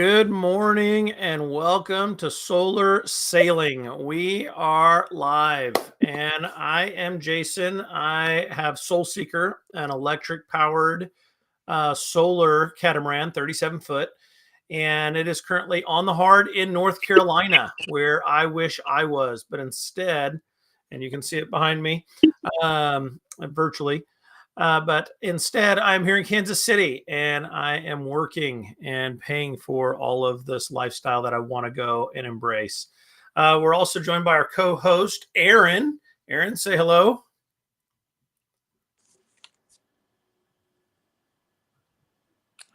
Good morning and welcome to Solar Sailing. We are live and I am Jason. I have Soul Seeker, an electric powered solar catamaran, 37 foot, and it is currently on the hard in North Carolina, where I wish I was, but instead, and you can see it behind me virtually. But instead, I'm here in Kansas City and I am working and paying for all of this lifestyle that I want to go and embrace. We're also joined by our co host, Aaron. Aaron, say hello.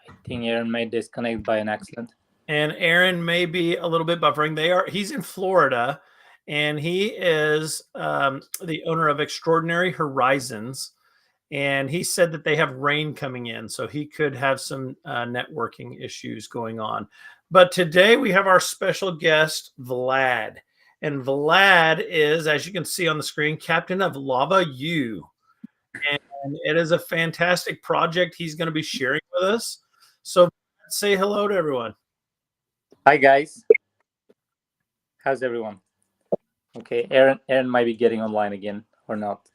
I think Aaron may disconnect by an accident. And Aaron may be a little bit buffering. He's in Florida and he is the owner of Extraordinary Horizons. And he said that they have rain coming in, so he could have some networking issues going on. But today we have our special guest, Vlad. And Vlad is, as you can see on the screen, captain of Lava U. And it is a fantastic project he's going to be sharing with us. So say hello to everyone. Hi, guys. How's everyone? Okay, Aaron might be getting online again or not.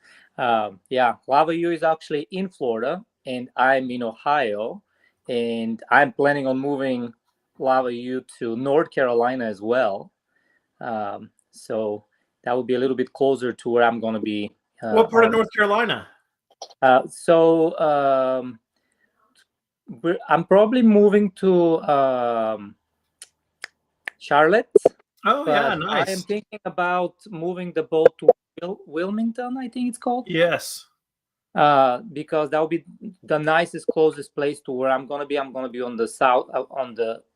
Yeah, Lava U is actually in Florida, and I'm in Ohio, and I'm planning on moving Lava U to North Carolina as well. So that would be a little bit closer to where I'm going to be. What part of North Carolina? I'm probably moving to Charlotte. Oh, yeah, nice. I am thinking about moving the boat to Wilmington, I think it's called. Yes. Because that would be the nicest, closest place to where I'm gonna be. I'm gonna be on the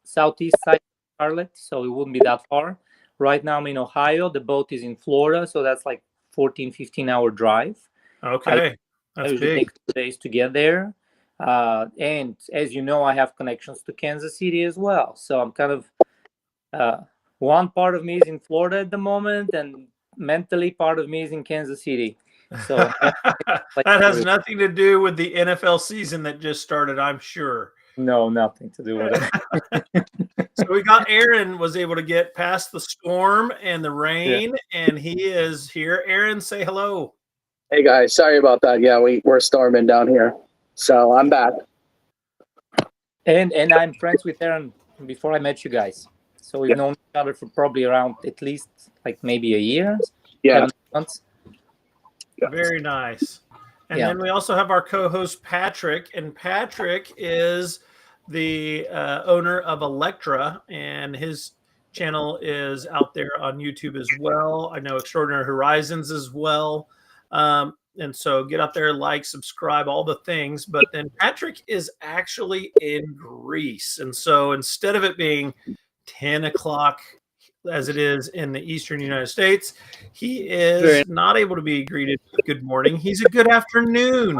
southeast side of Charlotte, so it wouldn't be that far. Right now I'm in Ohio. The boat is in Florida, so that's like 15-hour drive. Okay, that's big. Take 2 days to get there. And as you know, I have connections to Kansas City as well. So I'm kind of one part of me is in Florida at the moment, and mentally part of me is in Kansas City. So that has nothing to do with the NFL season that just started, I'm sure. No, nothing to do with it. So we got Aaron was able to get past the storm and the rain, and he is here. Aaron, say hello. Hey guys, sorry about that. Yeah, we're storming down here, so I'm back. And I'm friends with Aaron before I met you guys. So we've known each other for probably around at least like maybe a year. Yeah. 7 months. Very nice. And then we also have our co-host Patrick, and Patrick is the owner of Electra, and his channel is out there on YouTube as well. I know Extraordinary Horizons as well. And so get out there, like, subscribe, all the things. But then Patrick is actually in Greece. And so instead of it being 10 o'clock as it is in the Eastern United States, he is not able to be greeted with good morning. He's a good afternoon.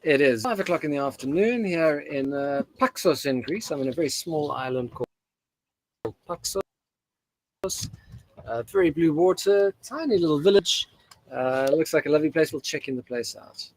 It is 5 o'clock in the afternoon here in Paxos in Greece. I'm in a very small island called Paxos. Very blue water, tiny little village. Looks like a lovely place. We'll check in the place out.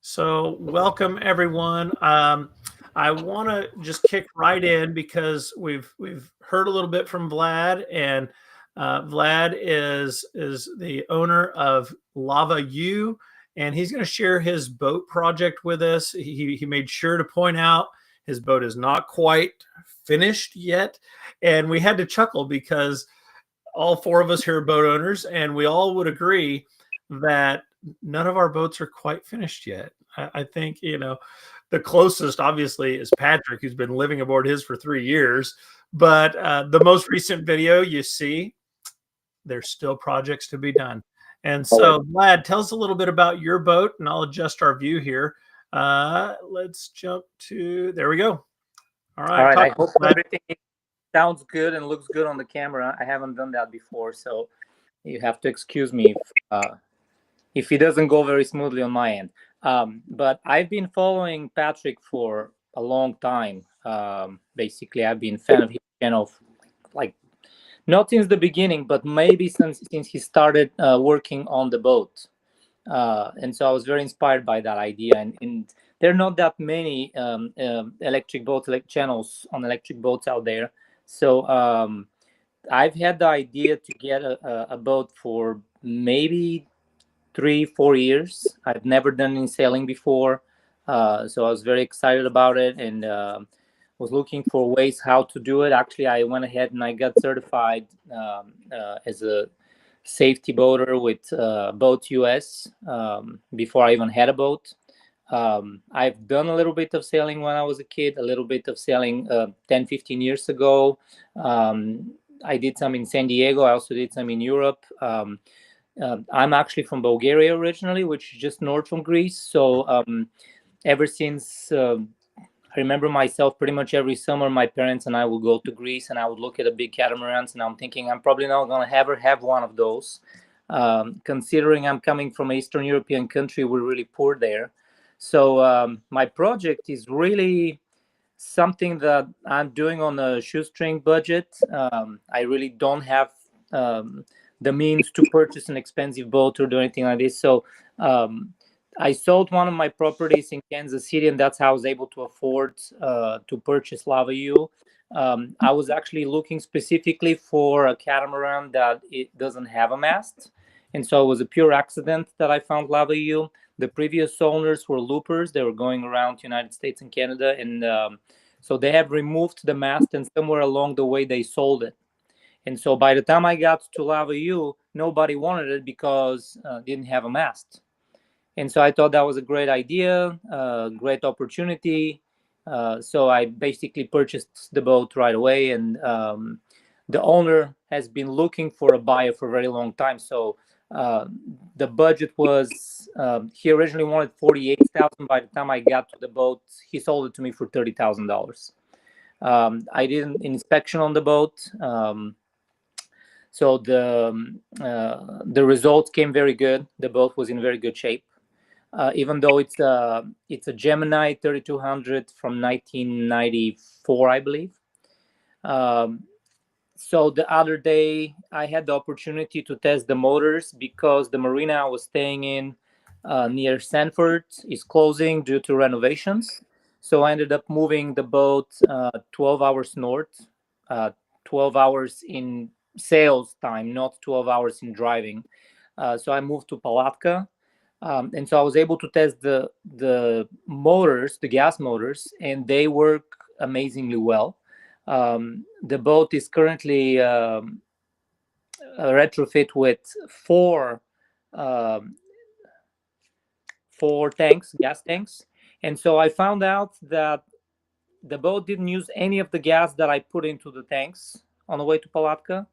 So welcome everyone. I want to just kick right in because we've heard a little bit from Vlad, and Vlad is the owner of Lava U, and he's going to share his boat project with us. He made sure to point out his boat is not quite finished yet, and we had to chuckle because all four of us here are boat owners, and we all would agree that none of our boats are quite finished yet. I think, the closest obviously is Patrick, who's been living aboard his for 3 years. But the most recent video you see, there's still projects to be done. And so, Vlad, tell us a little bit about your boat, and I'll adjust our view here. Let's jump to, there we go. All right. I hope everything sounds good and looks good on the camera. I haven't done that before, so you have to excuse me if it doesn't go very smoothly on my end. But I've been following Patrick for a long time. Basically, I've been a fan of his channel, like not since the beginning, but maybe since he started working on the boat. And so I was very inspired by that idea. And there are not that many electric boat channels on electric boats out there. So I've had the idea to get a boat for maybe 3-4 years. I've never done any sailing before, so I was very excited about it, and was looking for ways how to do it. Actually, I went ahead and I got certified as a safety boater with Boat US before I even had a boat. I've done a little bit of sailing when I was a kid, a little bit of sailing 10-15 years ago. I did some in San Diego. I also did some in Europe. I'm actually from Bulgaria originally, which is just north from Greece. So ever since I remember myself, pretty much every summer, my parents and I would go to Greece, and I would look at the big catamarans, and I'm thinking I'm probably not going to ever have one of those. Considering I'm coming from an Eastern European country, we're really poor there. So my project is really something that I'm doing on a shoestring budget. I really don't have the means to purchase an expensive boat or do anything like this. So I sold one of my properties in Kansas City, and that's how I was able to afford to purchase Lava U. I was actually looking specifically for a catamaran that it doesn't have a mast. And so it was a pure accident that I found Lava U. The previous owners were loopers. They were going around the United States and Canada. And so they have removed the mast, and somewhere along the way, they sold it. And so by the time I got to Lava U, nobody wanted it because it didn't have a mast. And so I thought that was a great idea, great opportunity. So I basically purchased the boat right away. And the owner has been looking for a buyer for a very long time. So the budget was, he originally wanted $48,000. By the time I got to the boat, he sold it to me for $30,000. I did an inspection on the boat. So the results came very good. The boat was in very good shape. Even though it's a Gemini 3200 from 1994, I believe. So the other day, I had the opportunity to test the motors because the marina I was staying in near Sanford is closing due to renovations. So I ended up moving the boat 12 hours north, 12 hours in sales time, not 12 hours in driving. So I moved to Palatka. And so I was able to test the motors, the gas motors, and they work amazingly well. The boat is currently a retrofit with four tanks, gas tanks. And so I found out that the boat didn't use any of the gas that I put into the tanks on the way to Palatka.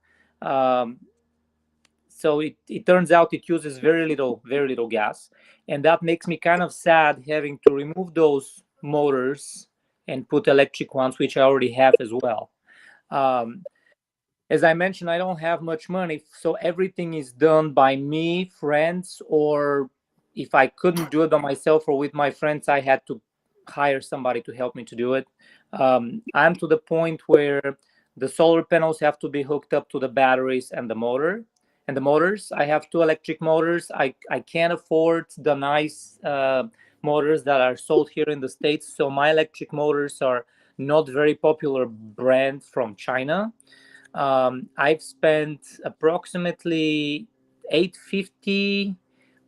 So it turns out it uses very little gas, and that makes me kind of sad having to remove those motors and put electric ones, which I already have as well. As I mentioned, I don't have much money, so everything is done by me, friends, or if I couldn't do it by myself or with my friends, I had to hire somebody to help me to do it. I'm to the point where the solar panels have to be hooked up to the batteries and the motor. And the motors, I have two electric motors. I can't afford the nice motors that are sold here in the States. So my electric motors are not very popular brand from China. I've spent approximately $850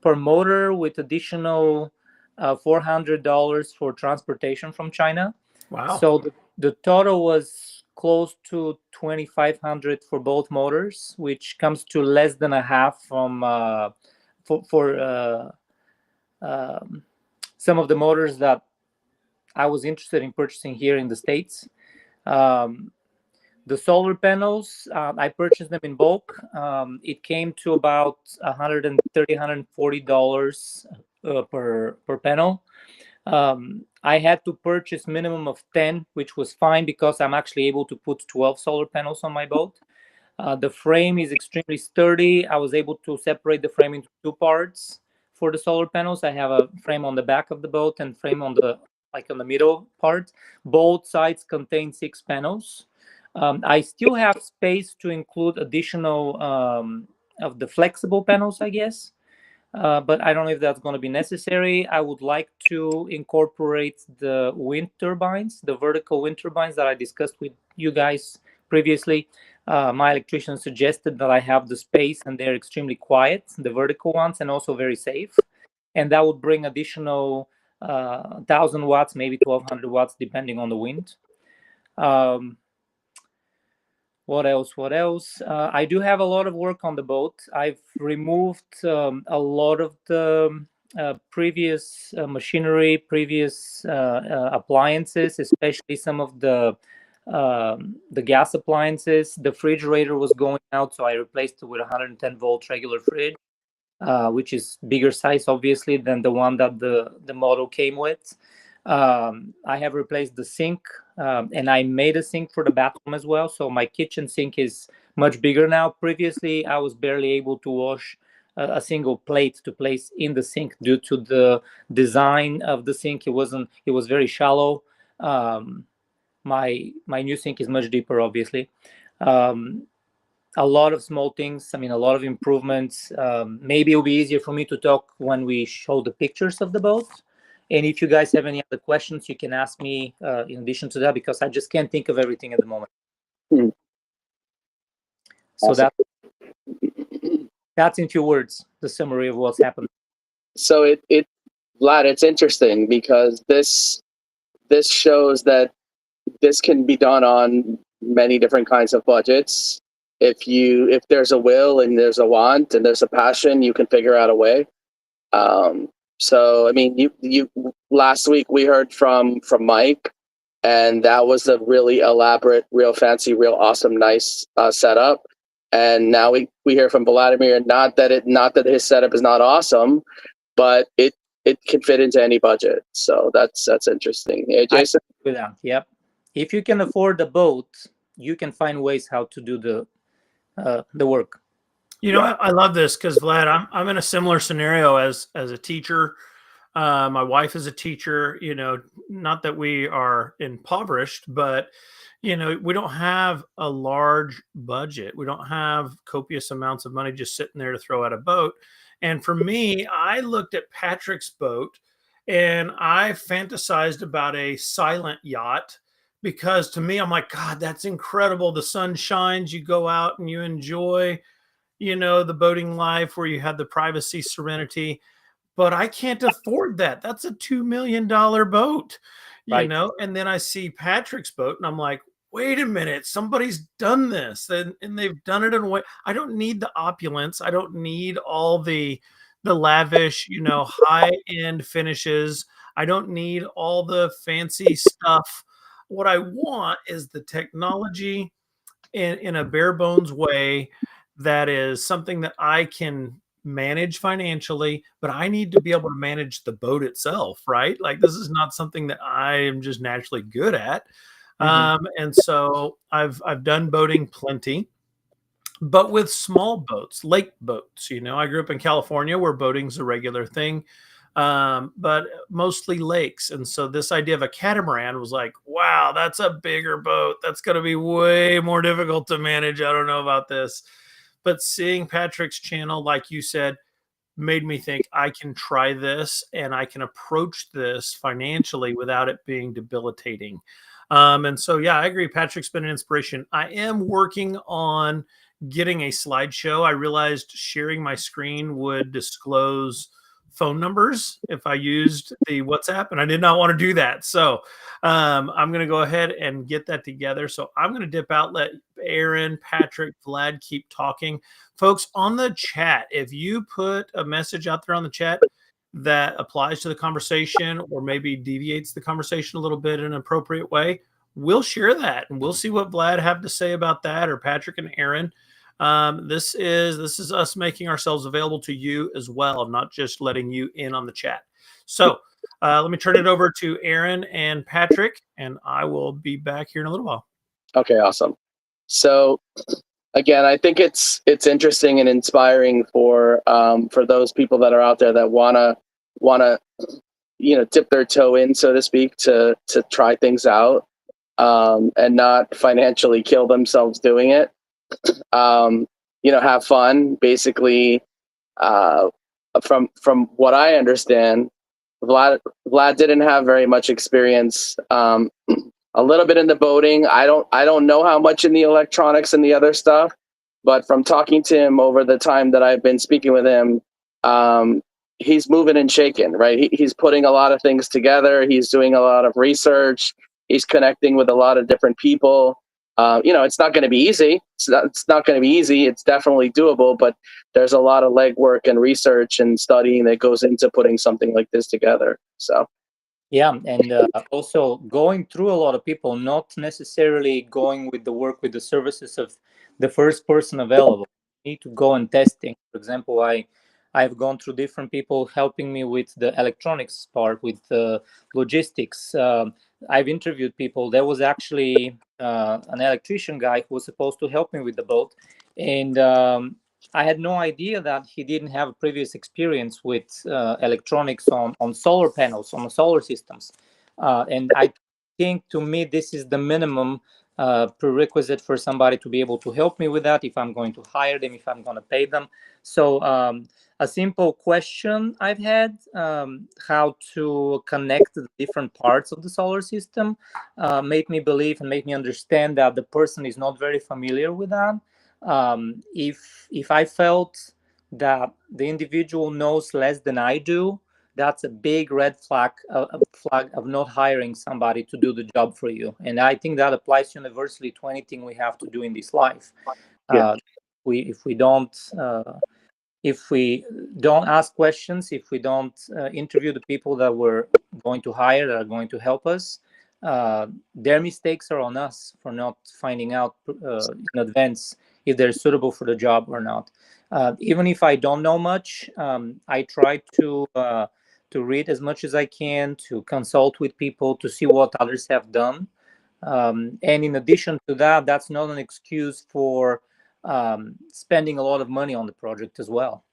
per motor with additional $400 for transportation from China. Wow. So the total was close to $2,500 for both motors, which comes to less than a half from for some of the motors that I was interested in purchasing here in the States. The solar panels, I purchased them in bulk. It came to about $130, $140 per panel. I had to purchase minimum of 10, which was fine because I'm actually able to put 12 solar panels on my boat. The frame is extremely sturdy. I was able to separate the frame into two parts for the solar panels. I have a frame on the back of the boat and frame on the middle part. Both sides contain 6 panels. I still have space to include additional of the flexible panels, I guess. but I don't know if that's going to be necessary. I would like to incorporate the wind turbines, the vertical wind turbines that I discussed with you guys previously. My electrician suggested that I have the space and they're extremely quiet, the vertical ones, and also very safe. And that would bring additional 1,000 watts, maybe 1,200 watts, depending on the wind. What else? What else? I do have a lot of work on the boat. I've removed a lot of the previous machinery, previous appliances, especially some of the gas appliances. The refrigerator was going out, so I replaced it with 110-volt regular fridge, which is bigger size, obviously, than the one that the model came with. I have replaced the sink, and I made a sink for the bathroom as well. So my kitchen sink is much bigger now. Previously, I was barely able to wash a single plate to place in the sink due to the design of the sink. It was very shallow. My new sink is much deeper, obviously. A lot of small things. I mean, a lot of improvements. Maybe it'll be easier for me to talk when we show the pictures of the boat. And if you guys have any other questions, you can ask me in addition to that, because I just can't think of everything at the moment. So Awesome. that's in few words, the summary of what's happened. So Vlad, it's interesting because this shows that this can be done on many different kinds of budgets. If there's a will and there's a want and there's a passion, you can figure out a way. So I mean, you last week we heard from Mike, and that was a really elaborate, real fancy, real awesome, nice setup. And now we hear from Vladimir, not that his setup is not awesome, but it can fit into any budget. So that's interesting. Yeah, Jason? With that, yep. If you can afford the boat, you can find ways how to do the work. You know, I love this because Vlad, I'm in a similar scenario as a teacher. My wife is a teacher. You know, not that we are impoverished, but you know, we don't have a large budget. We don't have copious amounts of money just sitting there to throw at a boat. And for me, I looked at Patrick's boat and I fantasized about a silent yacht because to me, I'm like, God, that's incredible. The sun shines, you go out and you enjoy, you know, the boating life where you have the privacy, serenity. But I can't afford that. That's a $2 million boat, you Right. know? And then I see Patrick's boat and I'm like, wait a minute, somebody's done this and they've done it in a way. I don't need the opulence. I don't need all the lavish, you know, high end finishes. I don't need all the fancy stuff. What I want is the technology in a bare bones way that is something that I can manage financially, but I need to be able to manage the boat itself, right? Like this is not something that I am just naturally good at. And so I've done boating plenty, but with small boats, lake boats. You know, I grew up in California where boating's a regular thing, but mostly lakes. And so this idea of a catamaran was like, wow, that's a bigger boat. That's going to be way more difficult to manage. I don't know about this. But seeing Patrick's channel, like you said, made me think I can try this and I can approach this financially without it being debilitating. And so, yeah, I agree. Patrick's been an inspiration. I am working on getting a slideshow. I realized sharing my screen would disclose phone numbers if I used the WhatsApp, and I did not want to do that. So I'm going to go ahead and get that together. So I'm going to dip out, let Aaron, Patrick, Vlad keep talking. Folks, on the chat, if you put a message out there on the chat that applies to the conversation or maybe deviates the conversation a little bit in an appropriate way, we'll share that and we'll see what Vlad have to say about that, or Patrick and Aaron. This is us making ourselves available to you as well, not just letting you in on the chat. So let me turn it over to Aaron and Patrick, and I will be back here in a little while. Okay, awesome. So again, I think it's interesting and inspiring for those people that are out there that wanna dip their toe in, so to speak, to try things out, and not financially kill themselves doing it. Have fun. Basically, from what I understand, Vlad didn't have very much experience. A little bit in the boating. I don't know how much in the electronics and the other stuff, but from talking to him over the time that I've been speaking with him, he's moving and shaking, right? He's putting a lot of things together. He's doing a lot of research. He's connecting with a lot of different people. It's not going to be easy. It's not going to be easy. It's definitely doable, but there's a lot of legwork and research and studying that goes into putting something like this together. So. Yeah, and also going through a lot of people, not necessarily going with the work with the services of the first person available. You need to go and testing. For example, I've gone through different people helping me with the electronics part, with the logistics. I've interviewed people. There was actually an electrician guy who was supposed to help me with the boat, and I had no idea that he didn't have a previous experience with electronics on solar panels, on solar systems. And I think, to me, this is the minimum prerequisite for somebody to be able to help me with that, if I'm going to hire them, if I'm going to pay them. So a simple question I've had, how to connect the different parts of the solar system, made me believe and made me understand that the person is not very familiar with that. If I felt that the individual knows less than I do, that's a big red flag, a flag of not hiring somebody to do the job for you. And I think that applies universally to anything we have to do in this life. Yeah. If we don't ask questions, if we don't interview the people that we're going to hire, that are going to help us, their mistakes are on us for not finding out in advance if they're suitable for the job or not. Even if I don't know much, I try to read as much as I can, to consult with people, to see what others have done. And in addition to that, that's not an excuse for spending a lot of money on the project as well.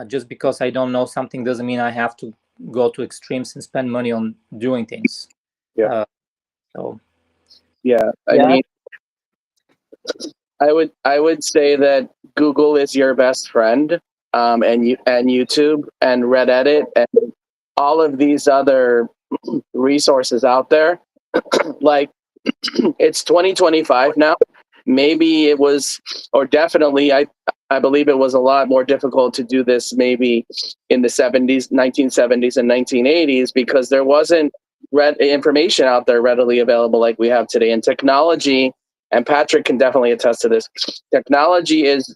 Just because I don't know something doesn't mean I have to go to extremes and spend money on doing things. Yeah. So Yeah. I yeah. mean, I would say that Google is your best friend, and YouTube and Reddit and all of these other resources out there. Like, it's 2025 now. Maybe it was, or definitely, I believe it was a lot more difficult to do this maybe in the 1970s and 1980s, because there wasn't information out there readily available like we have today. And technology, and Patrick can definitely attest to this, technology is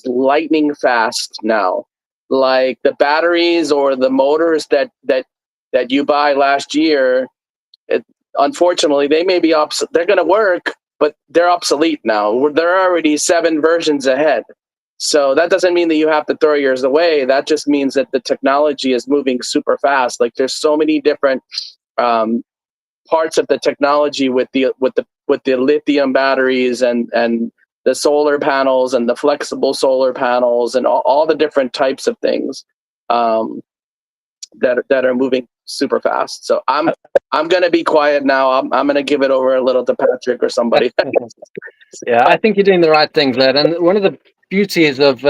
lightning fast now. Like the batteries or the motors that you buy last year, unfortunately, they may be they're going to work, but they're obsolete now. They're already 7 versions ahead. So that doesn't mean that you have to throw yours away. That just means that the technology is moving super fast. Like, there's so many different parts of the technology with the lithium batteries and the solar panels and the flexible solar panels and all the different types of things that are moving super fast. So I'm going to be quiet now. I'm going to give it over a little to Patrick or somebody. Yeah, I think you're doing the right thing, Vlad. And one of the beauties of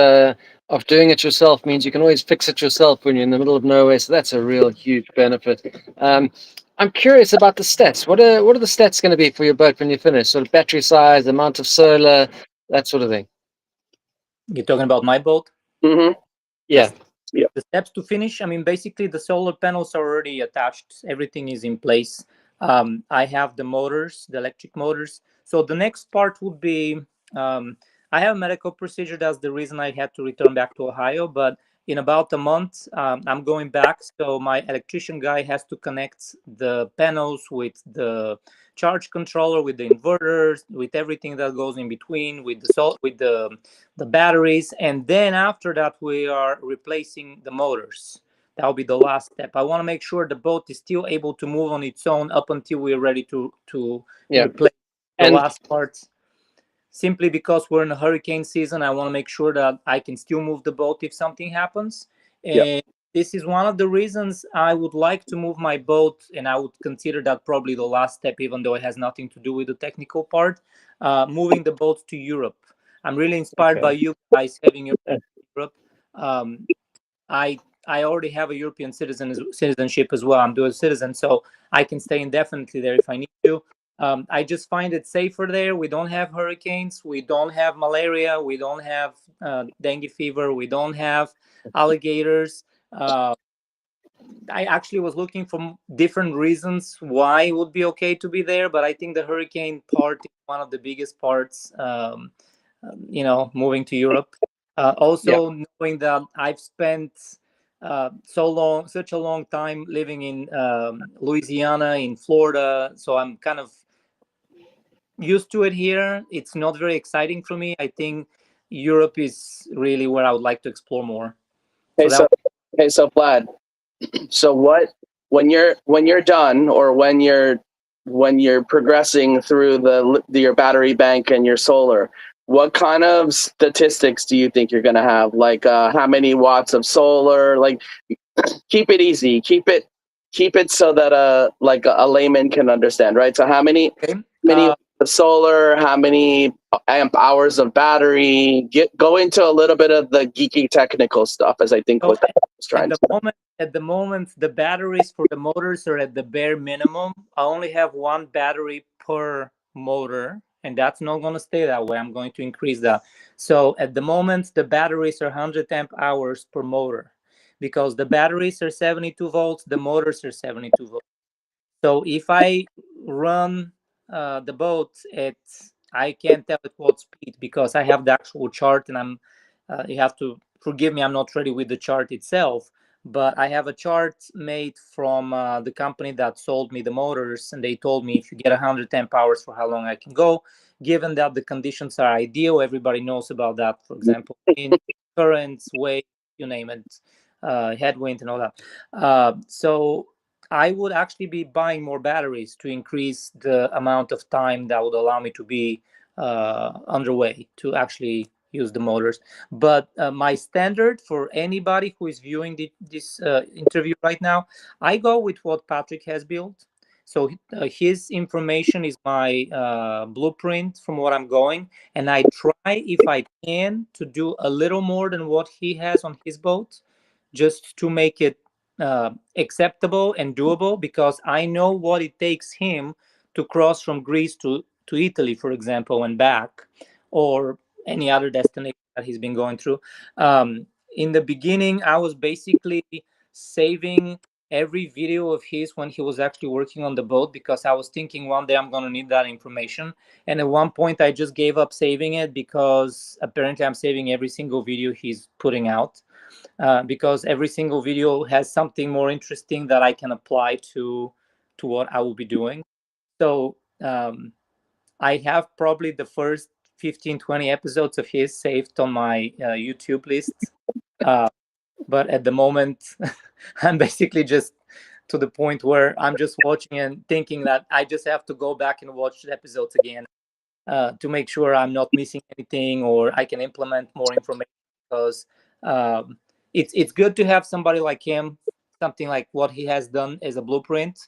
doing it yourself means you can always fix it yourself when you're in the middle of nowhere. So that's a real huge benefit. I'm curious about the stats. What are the stats going to be for your boat when you finish? Sort of battery size, amount of solar, that sort of thing. You're talking about my boat? Mm-hmm. Yeah. The steps to finish, I mean, basically the solar panels are already attached. Everything is in place. I have the motors, the electric motors. So the next part would be, I have a medical procedure. That's the reason I had to return back to Ohio. But in about a month, I'm going back. So my electrician guy has to connect the panels with the charge controller, with the inverters, with everything that goes in between, with the batteries. And then after that, we are replacing the motors. That'll be the last step. I want to make sure the boat is still able to move on its own up until we're ready to replace the last parts. Simply because we're in a hurricane season, I want to make sure that I can still move the boat if something happens. And this is one of the reasons I would like to move my boat, and I would consider that probably the last step, even though it has nothing to do with the technical part, moving the boat to Europe. I'm really inspired by you guys having your Europe. I already have a European citizenship as well. I'm dual citizen, so I can stay indefinitely there if I need to. I just find it safer there. We don't have hurricanes. We don't have malaria. We don't have dengue fever. We don't have alligators. I actually was looking for different reasons why it would be okay to be there, but I think the hurricane part is one of the biggest parts. Moving to Europe. Also, knowing that I've spent such a long time living in Louisiana, in Florida, so I'm kind of used to it here. It's not very exciting for me. I think Europe is really where I would like to explore more. Okay, so Vlad, so what when you're done, or when you're progressing through your battery bank and your solar, what kind of statistics do you think you're going to have? Like how many watts of solar? Like, keep it easy. Keep it so that like a layman can understand, right? So how many of solar, how many amp hours of battery? Go into a little bit of the geeky technical stuff, as I think what I was trying to. At the moment, the batteries for the motors are at the bare minimum. I only have one battery per motor, and that's not going to stay that way. I'm going to increase that. So at the moment, the batteries are 100 amp hours per motor, because the batteries are 72 volts, the motors are 72 volts. So if I run the boat at, I can't tell at what speed, because I have the actual chart, and you have to forgive me, I'm not ready with the chart itself, but I have a chart made from the company that sold me the motors, and they told me if you get 100 amp hours for how long I can go, given that the conditions are ideal. Everybody knows about that, for example, in currents, wave, you name it, headwind and all that. So I would actually be buying more batteries to increase the amount of time that would allow me to be underway to actually use the motors. But my standard for anybody who is viewing this interview right now, I go with what Patrick has built. So his information is my blueprint from what I'm going, and I try, if I can, to do a little more than what he has on his boat, just to make it acceptable and doable, because I know what it takes him to cross from Greece to Italy, for example, and back, or any other destination that he's been going through. In the beginning, I was basically saving every video of his when he was actually working on the boat, because I was thinking one day I'm going to need that information. And at one point, I just gave up saving it, because apparently I'm saving every single video he's putting out. Because every single video has something more interesting that I can apply to what I will be doing. So I have probably the first 15-20 episodes of his saved on my YouTube list. But at the moment, I'm basically just to the point where I'm just watching and thinking that I just have to go back and watch the episodes again to make sure I'm not missing anything, or I can implement more information, because it's good to have somebody like him, something like what he has done as a blueprint,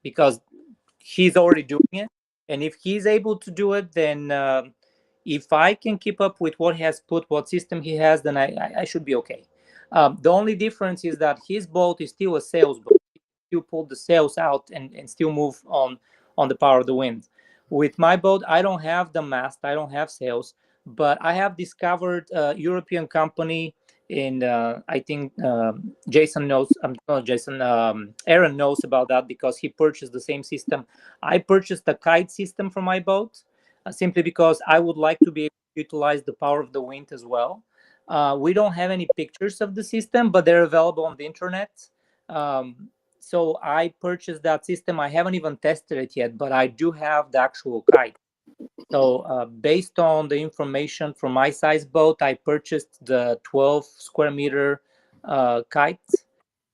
because he's already doing it. And if he's able to do it, then if I can keep up with what he has put, what system he has, then I should be okay. The only difference is that his boat is still a sails boat. He still pull the sails out and still move on the power of the wind. With my boat, I don't have the mast, I don't have sails, but I have discovered a European company, and I think Jason knows. Aaron knows about that, because he purchased the same system. I purchased a kite system for my boat, simply because I would like to be able to utilize the power of the wind as well. We don't have any pictures of the system, but they're available on the internet. So I purchased that system. I haven't even tested it yet, but I do have the actual kite. So based on the information from my size boat, I purchased the 12 square meter kite,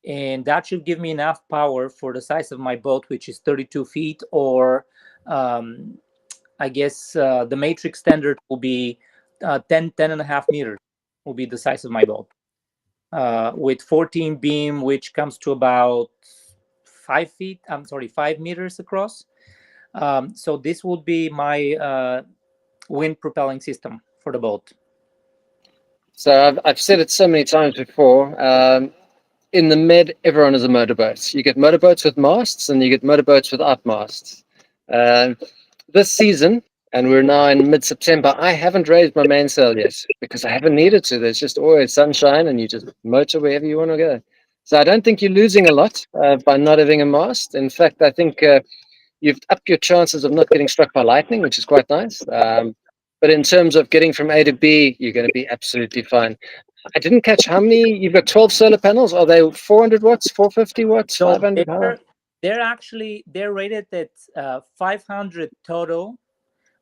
and that should give me enough power for the size of my boat, which is 32 feet, or I guess the matrix standard will be 10 and a half meters will be the size of my boat, with 14 beam, which comes to about 5 meters across. So this would be my wind propelling system for the boat. So I've said it so many times before. In the Med, everyone is a motorboat. You get motorboats with masts and you get motorboats without masts. This season, and we're now in mid-September, I haven't raised my mainsail yet because I haven't needed to. There's just always sunshine and you just motor wherever you want to go. So I don't think you're losing a lot by not having a mast. In fact, I think you've upped your chances of not getting struck by lightning, which is quite nice. But in terms of getting from A to B, you're going to be absolutely fine. I didn't catch how many. You've got 12 solar panels. Are they 400 watts, 450 watts, So 500 power? they're rated at 500 total,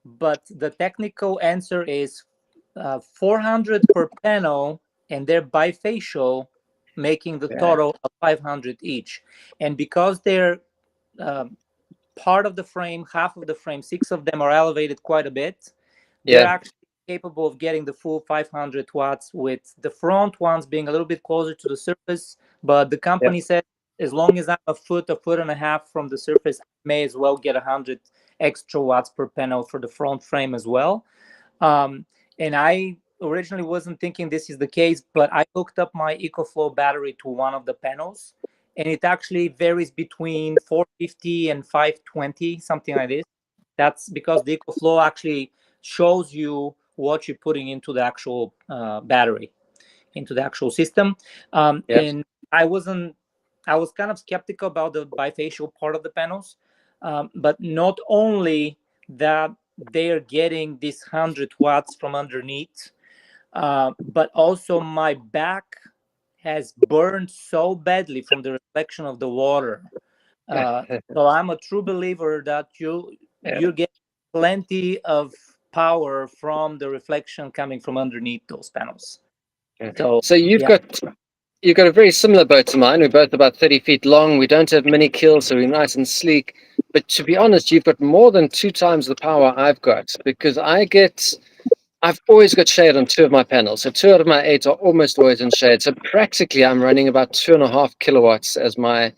but the technical answer is 400 per panel, and they're bifacial, making the Yeah. total of 500 each. And because they're um, part of the frame, half of the frame, 6 of them are elevated quite a bit, they're Yeah. actually capable of getting the full 500 watts, with the front ones being a little bit closer to the surface. But the company said as long as I'm a foot and a half from the surface, I may as well get 100 extra watts per panel for the front frame as well. Um, and I originally wasn't thinking this is the case, but I hooked up my EcoFlow battery to one of the panels, and it actually varies between 450 and 520, something like this. That's because the EcoFlow actually shows you what you're putting into the actual battery, into the actual system. Yep. And I wasn't, I was kind of skeptical about the bifacial part of the panels, but not only that they are getting this 100 watts from underneath, but also my back has burned so badly from the reflection of the water. So I'm a true believer that you get plenty of power from the reflection coming from underneath those panels. So So yeah. you've got a very similar boat to mine. We're both about 30 feet long. We don't have many kills, so we're nice and sleek. But to be honest, you've got more than 2 times the power I've got because I've always got shade on 2 of my panels. So 2 out of my 8 are almost always in shade. So practically I'm running about 2.5 kilowatts as my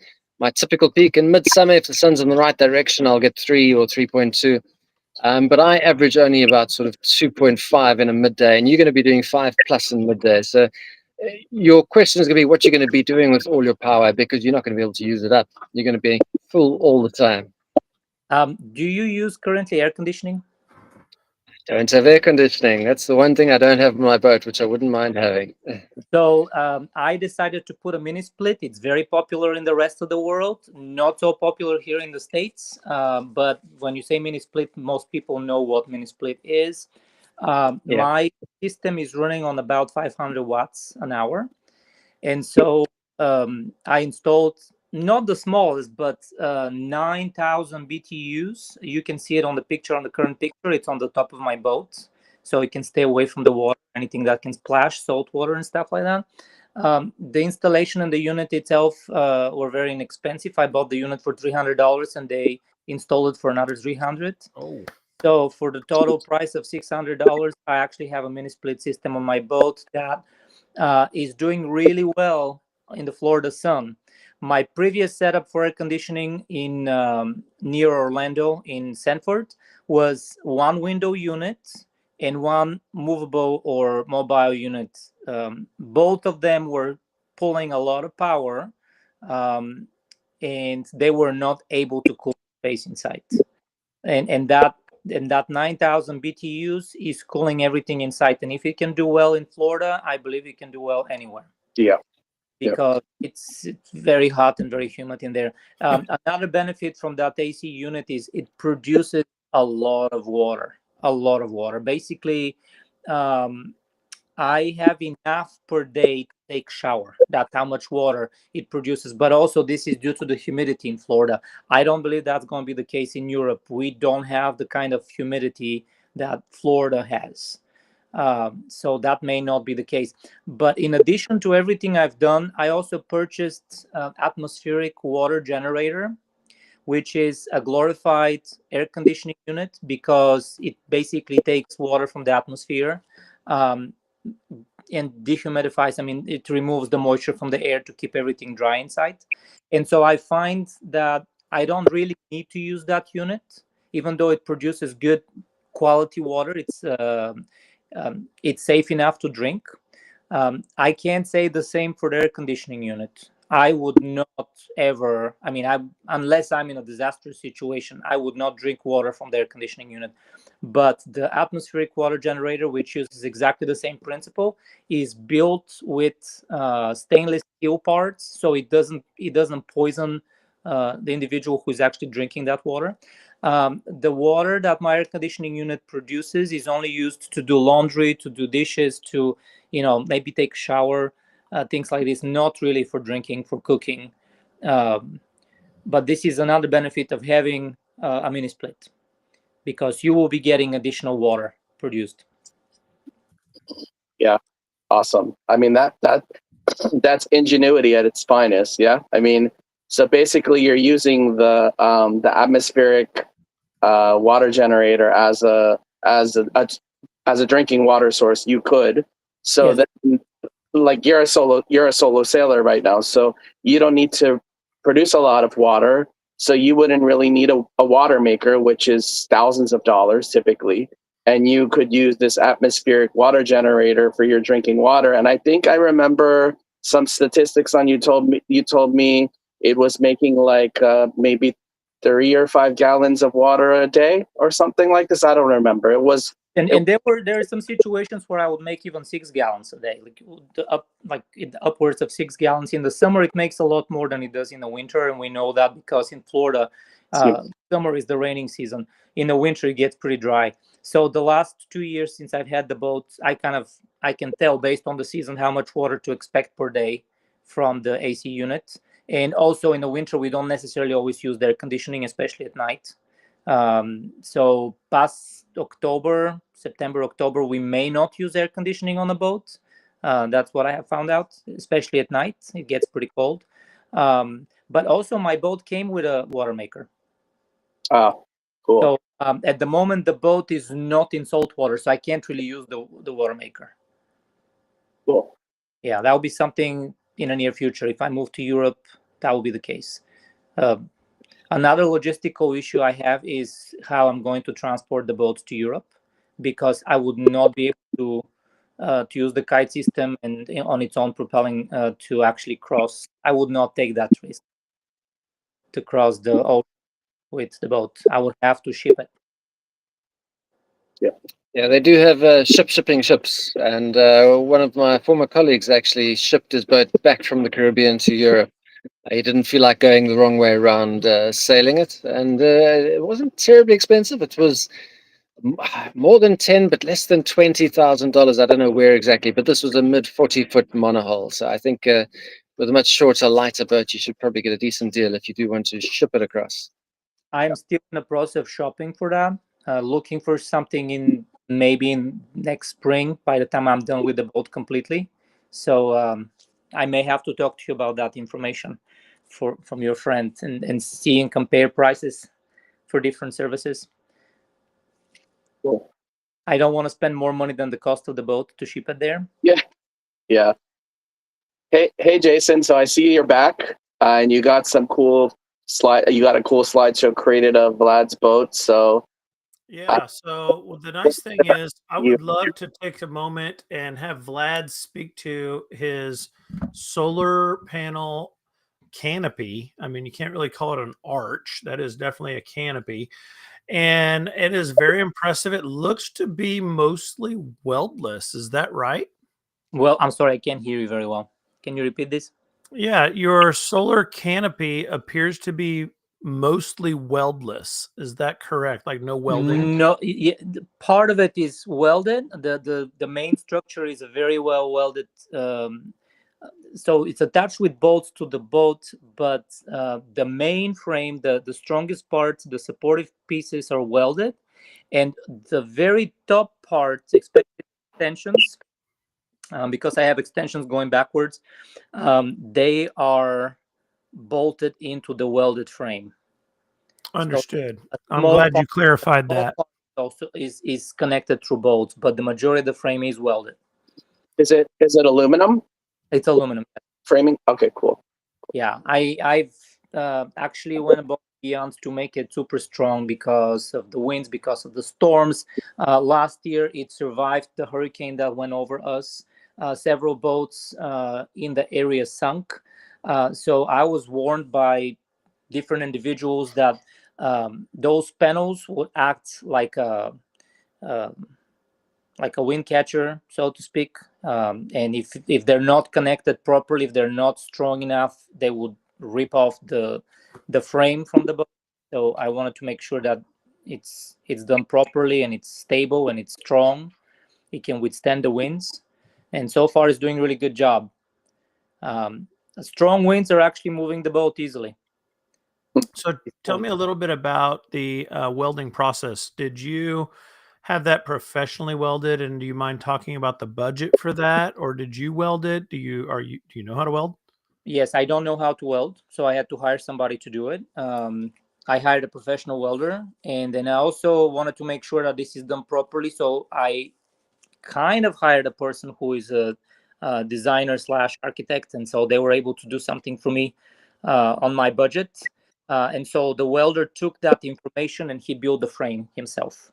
typical peak. In midsummer, if the sun's in the right direction, I'll get 3 or 3.2. But I average only about sort of 2.5 in a midday, and you're going to be doing 5 plus in midday. So your question is going to be what you're going to be doing with all your power because you're not going to be able to use it up. You're going to be full all the time. Do you use currently air conditioning? Don't have air conditioning. That's the one thing I don't have on my boat, which I wouldn't mind having. So I decided to put a mini split. It's very popular in the rest of the world, not so popular here in the States. But when you say mini split, most people know what mini split is. Yeah. My system is running on about 500 watts an hour. And so I installed not the smallest, but 9,000 BTUs. You can see it on the picture, on the current picture. It's on the top of my boat, so it can stay away from the water, anything that can splash, salt water and stuff like that. The installation and the unit itself were very inexpensive. I bought the unit for $300 and they installed it for another $300. Oh, So for the total price of $600, I actually have a mini split system on my boat that is doing really well in the Florida sun. My previous setup for air conditioning in near Orlando in Sanford was one window unit and one movable or mobile unit. Both of them were pulling a lot of power, and they were not able to cool space inside. And that 9,000 BTUs is cooling everything inside. And if it can do well in Florida, I believe it can do well anywhere. Yeah. Because it's very hot and very humid in there. Another benefit from that AC unit is it produces a lot of water. A lot of water. Basically, I have enough per day to take shower. That's how much water it produces. But also, this is due to the humidity in Florida. I don't believe that's going to be the case in Europe. We don't have the kind of humidity that Florida has. So that may not be the case. But in addition to everything I've done, I also purchased an atmospheric water generator, which is a glorified air conditioning unit because it basically takes water from the atmosphere. And dehumidifies. I mean, it removes the moisture from the air to keep everything dry inside. And so I find that I don't really need to use that unit, even though it produces good quality water. It's safe enough to drink. I can't say the same for the air conditioning unit. I would not ever, I mean, unless I'm in a disastrous situation, I would not drink water from the air conditioning unit. But the atmospheric water generator, which uses exactly the same principle, is built with stainless steel parts, so it doesn't poison the individual who is actually drinking that water. The water that my air conditioning unit produces is only used to do laundry, to do dishes, to maybe take a shower, things like this, not really for drinking, for cooking. um, but this is another benefit of having a mini split, because you will be getting additional water produced. Yeah, awesome. I mean that's ingenuity at its finest. Yeah, I mean, so basically you're using the atmospheric water generator as a drinking water source. You could, so Yes. then, like, you're a solo sailor right now, so you don't need to produce a lot of water, so you wouldn't really need a water maker, which is thousands of dollars typically, and you could use this atmospheric water generator for your drinking water. And I think I remember some statistics on you told me it was making like maybe 3 or 5 gallons of water a day or something like this. I don't remember. And It there are some situations where I would make even 6 gallons a day, upwards of 6 gallons. In the summer, it makes a lot more than it does in the winter, and we know that because in Florida, summer is the raining season. In the winter, it gets pretty dry. So the last 2 years since I've had the boat, I can tell based on the season how much water to expect per day from the AC unit. And also in the winter, we don't necessarily always use the air conditioning, especially at night. So past October, September, October, we may not use air conditioning on a boat. That's what I have found out, especially at night. It gets pretty cold. But also, my boat came with a water maker. cool. So at the moment, the boat is not in salt water, so I can't really use the water maker. Cool. Yeah, that will be something in the near future. If I move to Europe, that will be the case. Another logistical issue I have is how I'm going to transport the boat to Europe, because I would not be able to use the kite system and on its own propelling to actually cross. I would not take that risk to cross the ocean with the boat. I would have to ship it. Yeah, they do have shipping ships, and one of my former colleagues actually shipped his boat back from the Caribbean to Europe. He didn't feel like going the wrong way around sailing it, and it wasn't terribly expensive. It was more than 10, but less than $20,000. I don't know where exactly, but this was a mid 40-foot monohull. So I think with a much shorter, lighter boat, you should probably get a decent deal if you do want to ship it across. I'm still in the process of shopping for that, looking for something maybe in next spring by the time I'm done with the boat completely. So I may have to talk to you about that information from your friend and see and compare prices for different services. Cool. I don't want to spend more money than the cost of the boat to ship it there. Yeah. Hey, Jason. So I see you're back, and you got some cool slide. You got a cool slideshow created of Vlad's boat. So Yeah. So the nice thing is, I you, would love to take a moment and have Vlad speak to his solar panel canopy. I mean, you can't really call it an arch. That is definitely a canopy. And it is very impressive. It looks to be mostly weldless. Is that right? Well, I'm sorry, I can't hear you very well. Can you repeat this? Yeah, your solar canopy appears to be mostly weldless. Is that correct? Like no welding? No, part of it is welded. The main structure is a very well welded. So it's attached with bolts to the boat, but the main frame, the strongest parts, the supportive pieces are welded, and the very top parts, expected extensions, because I have extensions going backwards, they are bolted into the welded frame. So Understood. a I'm small glad you clarified small that. part also is connected through bolts, but the majority of the frame is welded. is it aluminum It's aluminum. framing? Okay, cool. Yeah, I've actually went above and beyond to make it super strong because of the winds, because of the storms. Last year, it survived the hurricane that went over us. several boats in the area sunk. So I was warned by different individuals that those panels would act um, like a wind catcher, so to speak. And if they're not connected properly, if they're not strong enough, they would rip off the frame from the boat. So I wanted to make sure that it's done properly and it's stable and it's strong. It can withstand the winds, and so far it's doing a really good job. Um, Strong winds are actually moving the boat easily. So tell me a little bit about the welding process. Did you have that professionally welded, and do you mind talking about the budget for that, or did you weld it? Do you know how to weld? Yes, I don't know how to weld, so I had to hire somebody to do it. I hired a professional welder, and then I also wanted to make sure that this is done properly. So I kind of hired a person who is a designer slash architect, and so they were able to do something for me on my budget. And so the welder took that information and he built the frame himself.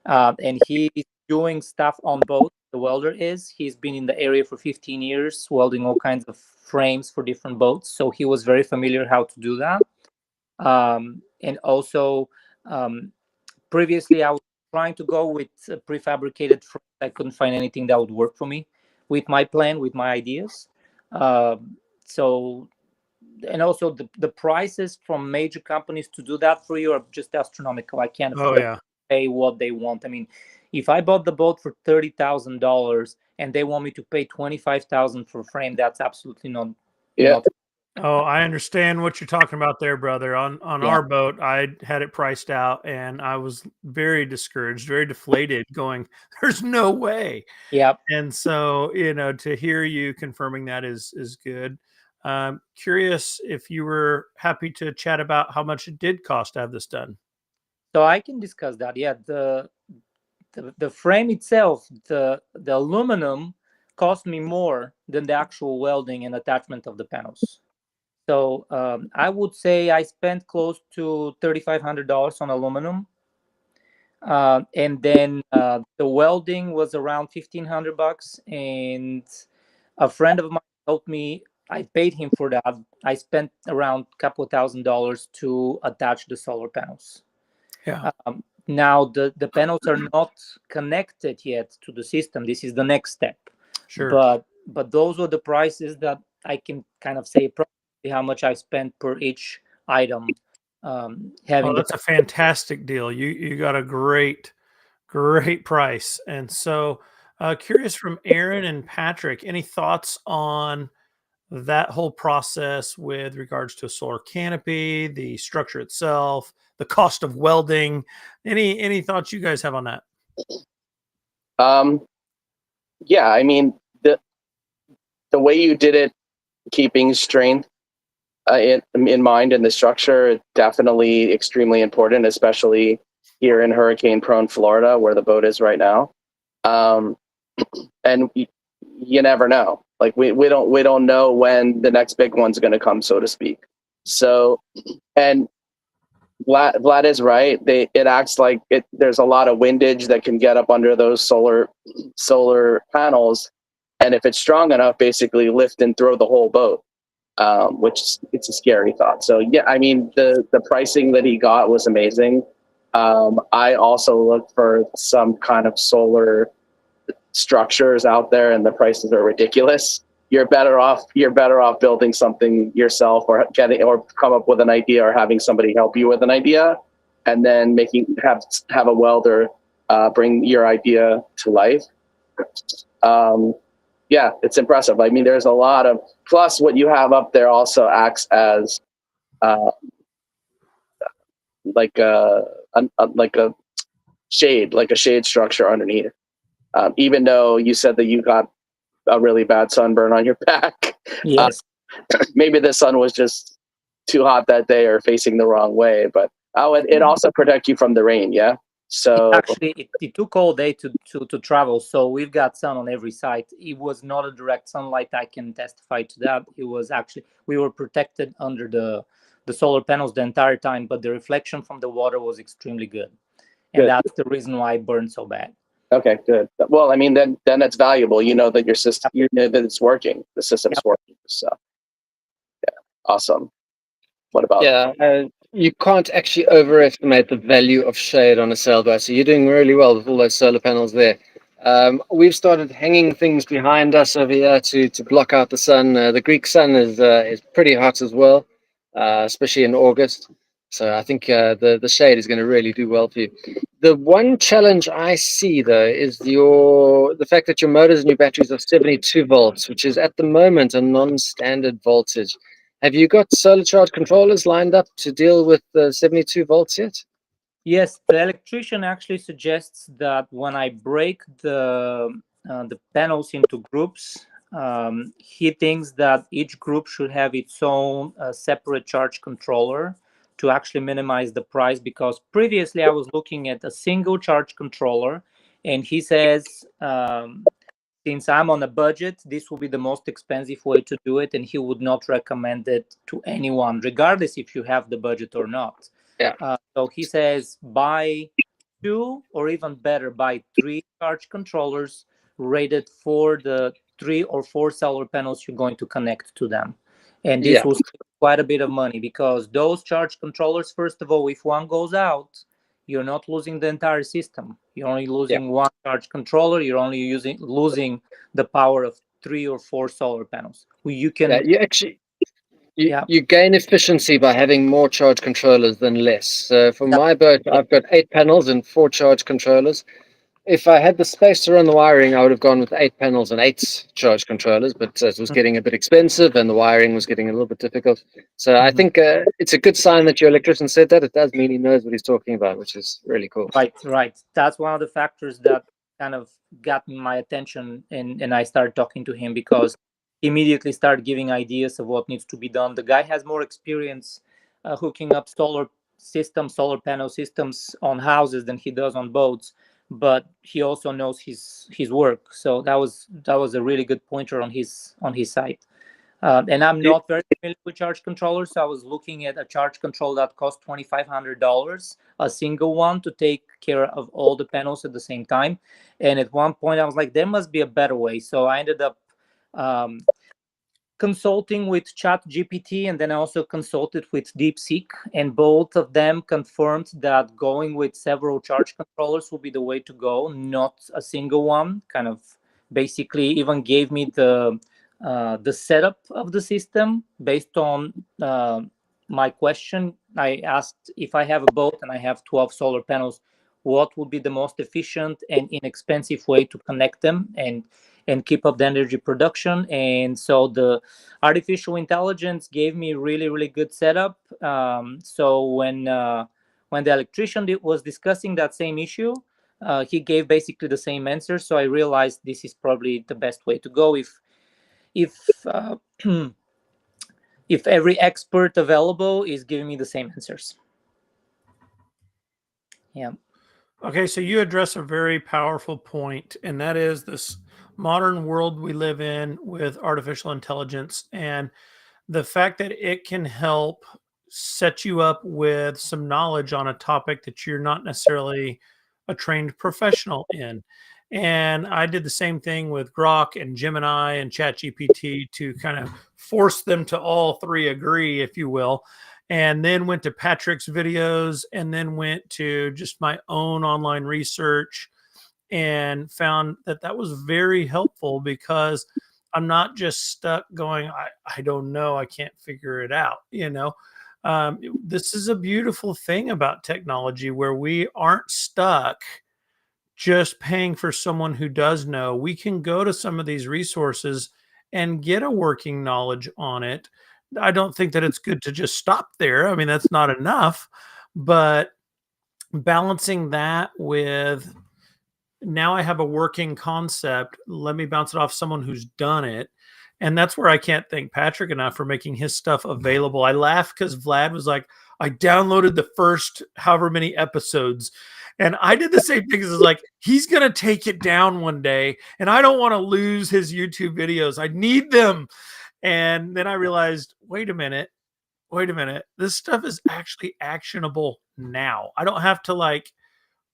And he's doing stuff on both. The welder is. He's been in the area for 15 years, welding all kinds of frames for different boats. So he was very familiar how to do that. And also, um, previously, I was trying to go with prefabricated frames. I couldn't find anything that would work for me with my plan, with my ideas. So, and also the prices from major companies to do that for you are just astronomical. I can't Oh afford yeah. to pay what they want. I mean, if I bought the boat for $30,000 and they want me to pay $25,000 for a frame, that's absolutely Yeah. not. Oh, I understand what you're talking about there, brother. On Yeah. our boat, I had it priced out and I was very discouraged, very deflated, going, there's no way. Yeah. And so, to hear you confirming that is good. Curious if you were happy to chat about how much it did cost to have this done. So I can discuss that. Yeah. The frame itself, the aluminum cost me more than the actual welding and attachment of the panels. So I would say I spent close to $3,500 on aluminum, and then the welding was around $1,500. And a friend of mine helped me. I paid him for that. I spent around a couple of $1,000s to attach the solar panels. Yeah, Now the panels are not connected yet to the system. This is the next step. sure. But those were the prices that I can kind of say approximately how much I spent per each item. Oh, Having the that's a fantastic deal. You got a great price. And so, curious from Aaron and Patrick, any thoughts on that whole process with regards to a solar canopy, the structure itself, the cost of welding? Any thoughts you guys have on that? Um, yeah, I mean the way you did it, keeping strength in mind and the structure, definitely extremely important, especially here in hurricane-prone Florida, where the boat is right now. Um, and you never know. Like we don't know when the next big one's going to come, so to speak. So, and Vlad is right. It acts like it. There's a lot of windage that can get up under those solar panels, and if it's strong enough, basically lift and throw the whole boat. Which it's a scary thought. So yeah, I mean the pricing that he got was amazing. I also looked for some kind of solar structures out there, and the prices are ridiculous. You're better off building something yourself, or come up with an idea, or having somebody help you with an idea, and then have a welder bring your idea to life. Yeah, it's impressive. I mean, there's a lot of, plus what you have up there also acts as uh, like a shade structure underneath. Even though you said that you got a really bad sunburn on your back, Yes. maybe the sun was just too hot that day or facing the wrong way. But it also protect you from the rain. Yeah. So Actually, it took all day to travel, so we've got sun on every side. It was not a direct sunlight. I can testify to that. It was actually, we were protected under the solar panels the entire time, but the reflection from the water was extremely good, and good. that's the reason why it burned so bad. Okay, good. Well, I mean, then that's valuable. You know that your system, you know that it's working. The system's working. So, yeah, awesome. What about? Yeah, you can't actually overestimate the value of shade on a sailboat. So you're doing really well with all those solar panels there. We've started hanging things behind us over here to block out the sun. The Greek sun is pretty hot as well, especially in August. So I think the shade is going to really do well for you. The one challenge I see though is the fact that your motors and your batteries are 72 volts, which is at the moment a non-standard voltage. Have you got solar charge controllers lined up to deal with the 72 volts yet? Yes, the electrician actually suggests that when I break the panels into groups, he thinks that each group should have its own separate charge controller to actually minimize the price, because previously I was looking at a single charge controller, and he says, since I'm on a budget, this will be the most expensive way to do it, and he would not recommend it to anyone, regardless if you have the budget or not. Yeah. So he says buy 2, or even better, buy 3 charge controllers rated for the 3 or 4 solar panels you're going to connect to them. And this Yeah. will save quite a bit of money, because those charge controllers, first of all, if one goes out, you're not losing the entire system. You're only losing one charge controller. You're only losing the power of 3 or 4 solar panels. You can you gain efficiency by having more charge controllers than less. So for my boat, I've got 8 panels and 4 charge controllers. If I had the space to run the wiring, I would have gone with 8 panels and 8 charge controllers, but it was getting a bit expensive and the wiring was getting a little bit difficult. So I think it's a good sign that your electrician said that. It does mean he knows what he's talking about, which is really cool. Right. That's one of the factors that kind of got my attention, and I started talking to him, because he immediately started giving ideas of what needs to be done. The guy has more experience hooking up solar panel systems on houses than he does on boats, but he also knows his work. So that was a really good pointer on his side. And I'm not very familiar with charge controllers, so I was looking at a charge control that cost $2,500, a single one, to take care of all the panels at the same time. And at one point, I was like, there must be a better way. So I ended up consulting with ChatGPT, and then I also consulted with DeepSeek, and both of them confirmed that going with several charge controllers will be the way to go, not a single one. Kind of basically even gave me the setup of the system based on my question. I asked, if I have a boat and I have 12 solar panels, what would be the most efficient and inexpensive way to connect them and keep up the energy production? And so the artificial intelligence gave me really, really good setup. So when the electrician was discussing that same issue, he gave basically the same answer. So I realized this is probably the best way to go if if every expert available is giving me the same answers. Yeah. Okay, so you address a very powerful point, and that is this modern world we live in with artificial intelligence, and the fact that it can help set you up with some knowledge on a topic that you're not necessarily a trained professional in. And I did the same thing with Grok and Gemini and ChatGPT to kind of force them to all three agree, if you will. And then went to Patrick's videos and then went to just my own online research and found that that was very helpful because I'm not just stuck going, I don't know, I can't figure it out. This is a beautiful thing about technology where we aren't stuck just paying for someone who does know. We can go to some of these resources and get a working knowledge on it. I don't think that it's good to just stop there. I mean, that's not enough, but balancing that with now I have a working concept. Let me bounce it off someone who's done it. And that's where I can't thank Patrick enough for making his stuff available. I laugh because Vlad was like, I downloaded the first however many episodes. And I did the same thing. As like, he's going to take it down one day. And I don't want to lose his YouTube videos. I need them. And then I realized, wait a minute. This stuff is actually actionable now. I don't have to like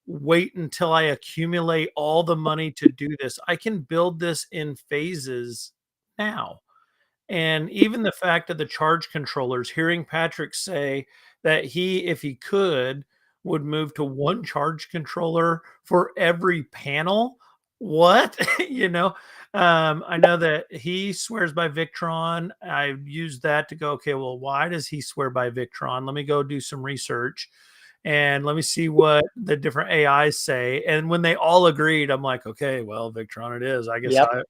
wait until I accumulate all the money to do this. I can build this in phases now. And even the fact of the charge controllers, hearing Patrick say that he, if he could, would move to one charge controller for every panel. What? I know that he swears by Victron. I've used that to go, okay, well, why does he swear by Victron? Let me go do some research and let me see what the different AIs say. And when they all agreed, I'm like, okay, well, Victron it is. I guess Yep.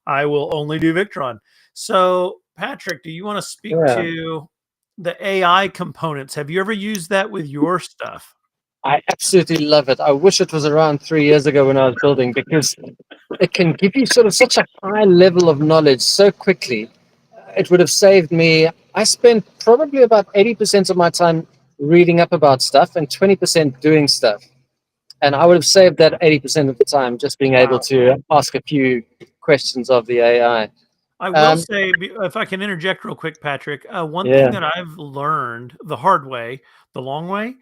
I will only do Victron. So, Patrick, do you want to speak Yeah. to the AI components? Have you ever used that with your stuff? I absolutely love it. I wish it was around 3 years ago when I was building, because it can give you sort of such a high level of knowledge so quickly. It would have saved me. I spent probably about 80% of my time reading up about stuff and 20% doing stuff. And I would have saved that 80% of the time just being able Wow. to ask a few questions of the AI. I will say, if I can interject real quick, Patrick, one thing Yeah. that I've learned the hard way, the long way,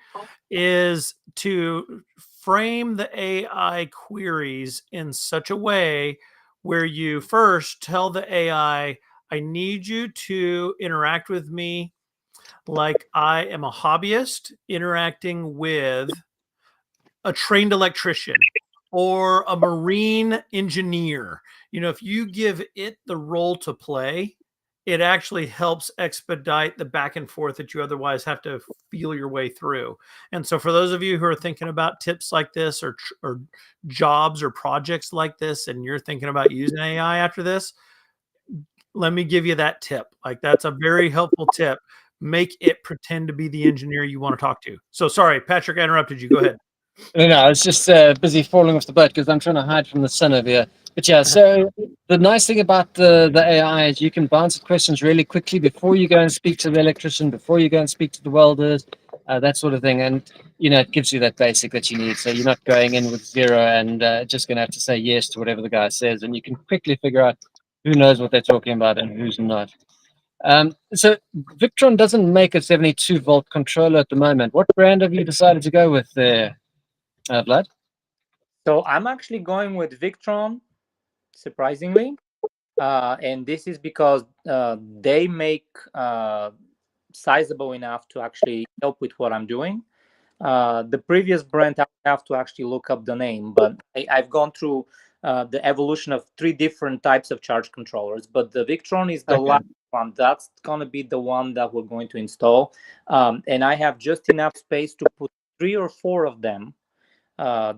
is to frame the AI queries in such a way where you first tell the AI, I need you to interact with me like I am a hobbyist interacting with a trained electrician or a marine engineer. If you give it the role to play, it actually helps expedite the back and forth that you otherwise have to feel your way through. And so, for those of you who are thinking about tips like this, or jobs or projects like this, and you're thinking about using AI after this, let me give you that tip. Like, that's a very helpful tip. Make it pretend to be the engineer you want to talk to. So, sorry, Patrick, I interrupted you. Go ahead. No, I was just busy falling off the boat because I'm trying to hide from the sun over here. But yeah, so the nice thing about the AI is you can bounce questions really quickly before you go and speak to the electrician, before you go and speak to the welders, that sort of thing. And, it gives you that basic that you need. So you're not going in with zero and just going to have to say yes to whatever the guy says. And you can quickly figure out who knows what they're talking about and who's not. So Victron doesn't make a 72-volt controller at the moment. What brand have you decided to go with there, Vlad? So I'm actually going with Victron, surprisingly. And this is because they make sizable enough to actually help with what I'm doing. The previous brand, I have to actually look up the name, but I've gone through the evolution of 3 different types of charge controllers, but the Victron is the last one. That's going to be the one that we're going to install. And I have just enough space to put 3 or 4 of them,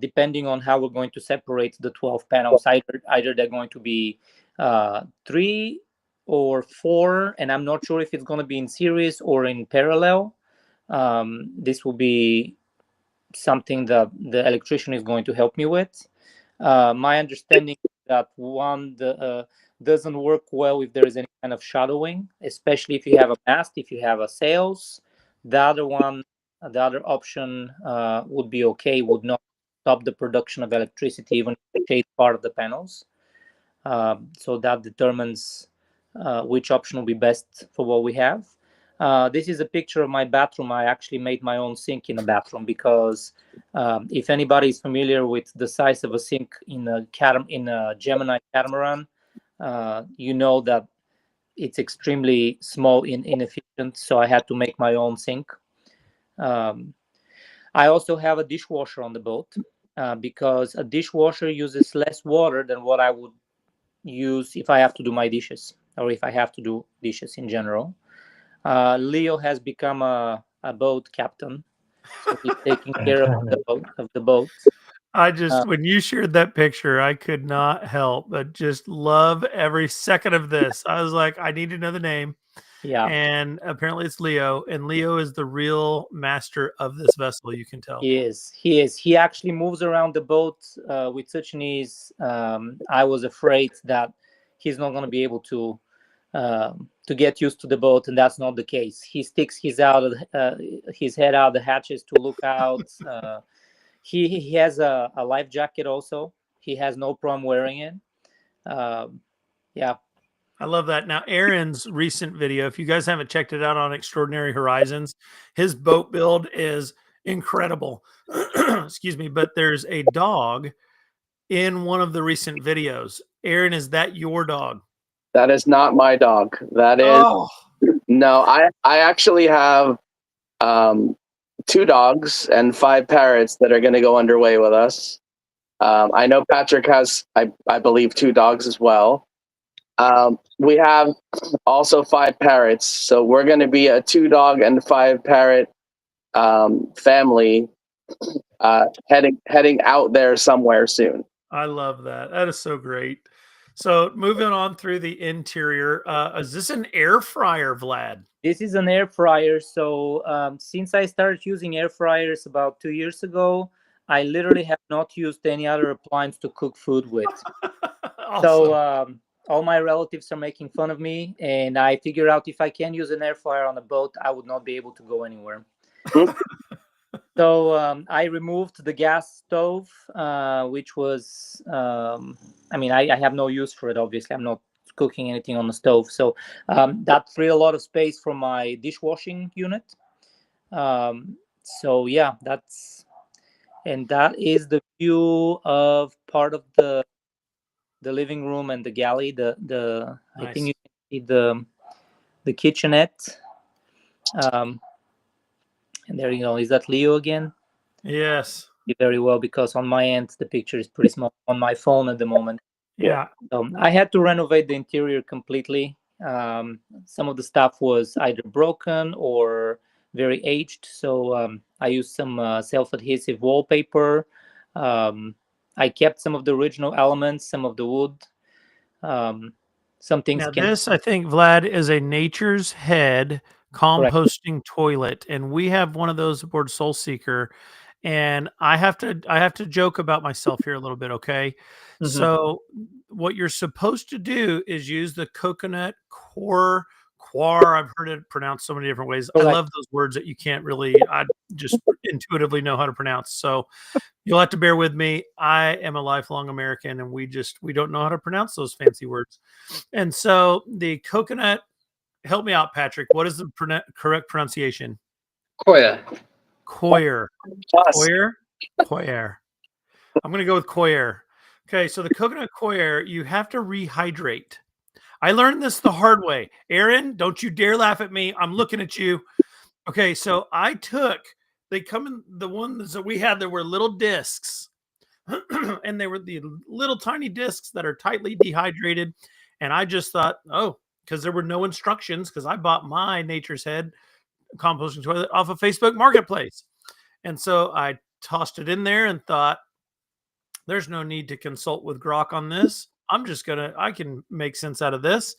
depending on how we're going to separate the 12 panels. Either they're going to be 3 or 4, and I'm not sure if it's going to be in series or in parallel. This will be something that the electrician is going to help me with. My understanding is that one doesn't work well if there is any kind of shadowing, especially if you have a mast, if you have a sails. The other option would be okay, would not stop the production of electricity, even if it shades part of the panels. So that determines which option will be best for what we have. This is a picture of my bathroom. I actually made my own sink in the bathroom because if anybody is familiar with the size of a sink in a Gemini catamaran, you know that it's extremely small and inefficient. So I had to make my own sink. I also have a dishwasher on the boat because a dishwasher uses less water than what I would use if I have to do my dishes, or if I have to do dishes in general. Leo has become a boat captain, so he's taking care of the boat. I just, when you shared that picture, I could not help but just love every second of this. I was like, I need to know the name. Yeah, And apparently it's Leo, and Leo is the real master of this vessel, you can tell. he is. He is. He actually moves around the boat with such an ease. I was afraid that he's not going to be able to get used to the boat, and that's not the case. He sticks his head out the hatches to look out. He has a life jacket also. He has no problem wearing it. Yeah. I love that. Now, Aaron's recent video, if you guys haven't checked it out on Extraordinary Horizons, his boat build is incredible. excuse me, but there's a dog in one of the recent videos. Aaron, is that your dog? That is not my dog. That is Oh, no. I actually have 2 dogs and 5 parrots that are going to go underway with us. I know Patrick has, I believe, 2 dogs as well. We have also 5 parrots, so we're going to be a 2 dog and 5 parrot family heading out there somewhere soon. I love that. That is so great. So moving on through the interior, is this an air fryer, Vlad? This is an air fryer. So since I started using air fryers about 2 years ago, I literally have not used any other appliance to cook food with. Awesome. So all my relatives are making fun of me, and I figured out if I can use an air fryer on a boat, I would not be able to go anywhere. So I removed the gas stove, which was, I mean, I have no use for it, obviously. I'm not cooking anything on the stove. So that freed a lot of space for my dishwashing unit. So yeah, that is the view of part of the living room and the galley. I think you can see the kitchenette. And there you go. Is that Leo again? Yes. Very well, because on my end the picture is pretty small on my phone at the moment. Yeah. I had to renovate the interior completely. Some of the stuff was either broken or very aged, so I used some self-adhesive wallpaper. I kept some of the original elements, some of the wood. Some things Now this, I think, Vlad, is a Nature's Head composting toilet, and we have one of those aboard Soul Seeker. And I have to joke about myself here a little bit, okay? Mhm. So what you're supposed to do is use the coconut core. I've heard it pronounced so many different ways. I love those words that you can't really, I just intuitively know how to pronounce. So you'll have to bear with me. I am a lifelong American, and we don't know how to pronounce those fancy words. And so the coconut, help me out, Patrick. What is the correct pronunciation? Koya. Coir. Plus, Coir. I'm going to go with coir. Okay, so the coconut coir, you have to rehydrate. I learned this the hard way. Aaron, don't you dare laugh at me. I'm looking at you. Okay, so they come in the ones that we had, there were little discs. And they were the little tiny discs that are tightly dehydrated. And I just thought, oh, because there were no instructions, because I bought my Nature's Head composting toilet off of Facebook Marketplace. And so I tossed it in there and thought, there's no need to consult with Grok on this. I can make sense out of this.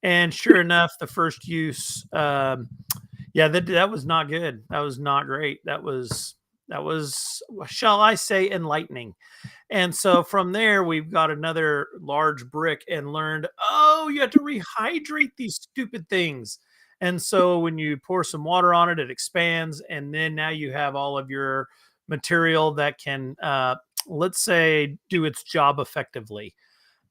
And sure enough, the first use, that was not good. That was not great. That was, shall I say, enlightening. And so from there, we've got another large brick and learned, oh, you have to rehydrate these stupid things. And so when you pour some water on it, it expands. And then now you have all of your material that can, let's say, do its job effectively.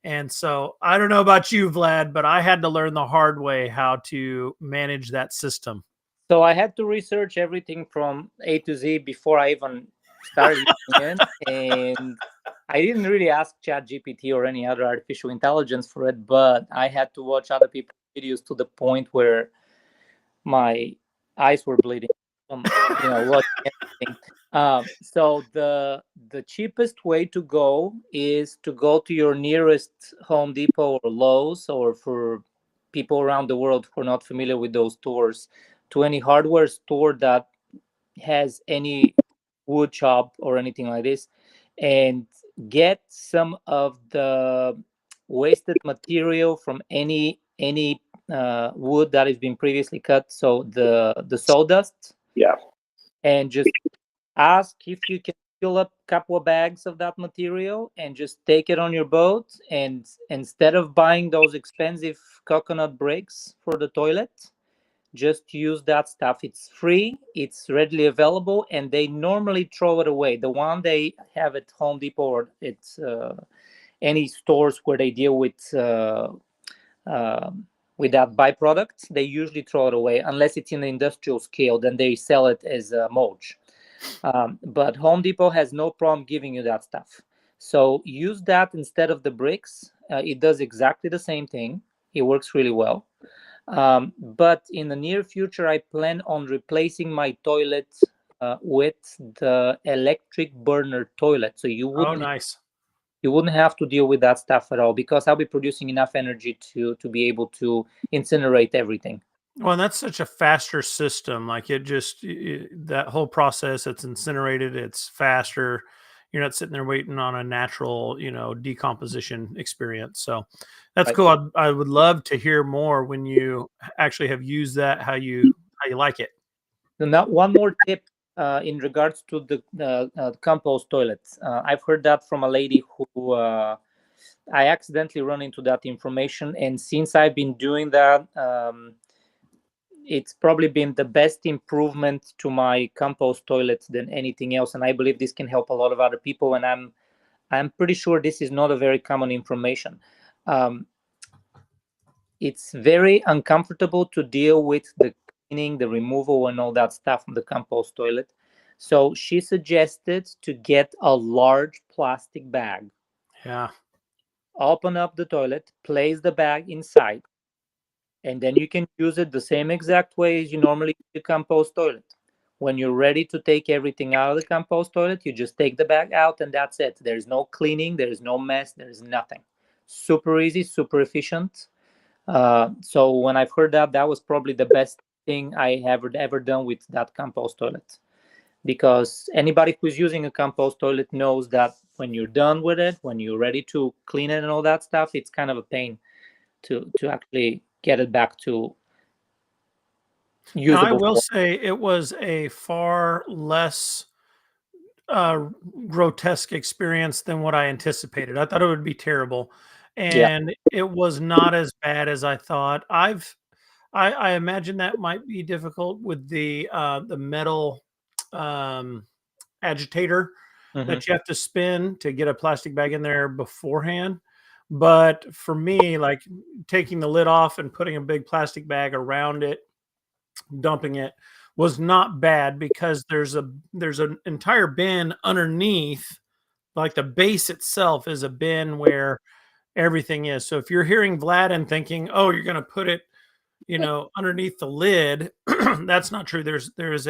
And so I don't know about you, Vlad, but I had to learn the hard way how to manage that system. So I had to research everything from A to Z before I even started using it. And I didn't really ask ChatGPT or any other artificial intelligence for it, but I had to watch other people's videos to the point where my eyes were bleeding from, watching everything. So the cheapest way to go is to go to your nearest Home Depot or Lowe's, or for people around the world who are not familiar with those stores, to any hardware store that has any wood shop or anything like this, and get some of the wasted material from any wood that has been previously cut, so the sawdust. Yeah. And just ask if you can fill up a couple of bags of that material and just take it on your boat, and instead of buying those expensive coconut bricks for the toilet, just use that stuff. It's free, it's readily available, and they normally throw it away. The one they have at Home Depot, or it's any stores where they deal with that byproduct, they usually throw it away unless it's in the industrial scale. Then they sell it as mulch. But Home Depot has no problem giving you that stuff. So use that instead of the bricks. It does exactly the same thing. It works really well. But in the near future, I plan on replacing my toilet with the electric burner toilet. So Oh, nice. you wouldn't have to deal with that stuff at all, because I'll be producing enough energy to be able to incinerate everything. Well, that's such a faster system. Like it just that whole process, it's incinerated, it's faster. You're not sitting there waiting on a natural, decomposition experience. So that's Right. cool. I would love to hear more when you actually have used that, how you like it. Now, one more tip in regards to the compost toilets. I've heard that from a lady who I accidentally run into that information, and since I've been doing that, it's probably been the best improvement to my compost toilets than anything else. And I believe this can help a lot of other people. And I'm pretty sure this is not a very common information. Um, it's very uncomfortable to deal with the cleaning, the removal, and all that stuff from the compost toilet. So she suggested to get a large plastic bag, Yeah. open up the toilet, place the bag inside, and then you can use it the same exact way as you normally use the compost toilet. When you're ready to take everything out of the compost toilet, you just take the bag out and that's it. There's no cleaning, there's no mess, there's nothing. Super easy, super efficient. So when I've heard that, that was probably the best thing I have ever done with that compost toilet. Because anybody who's using a compost toilet knows that when you're done with it, when you're ready to clean it and all that stuff, it's kind of a pain to actually get it back to Now, I usable will form. say it was a far less uh, grotesque experience than what I anticipated. I thought it would be terrible, Yeah. and it was not as bad as I thought. I imagine that might be difficult with the metal um, agitator Hmm. that you have to spin to get a plastic bag in there beforehand. But for me, like taking the lid off and putting a big plastic bag around it, dumping it was not bad because there's an entire bin underneath. Like the base itself is a bin where everything is. So if you're hearing Vlad and thinking, "Oh, you're going to put it, underneath the lid," that's not true. There is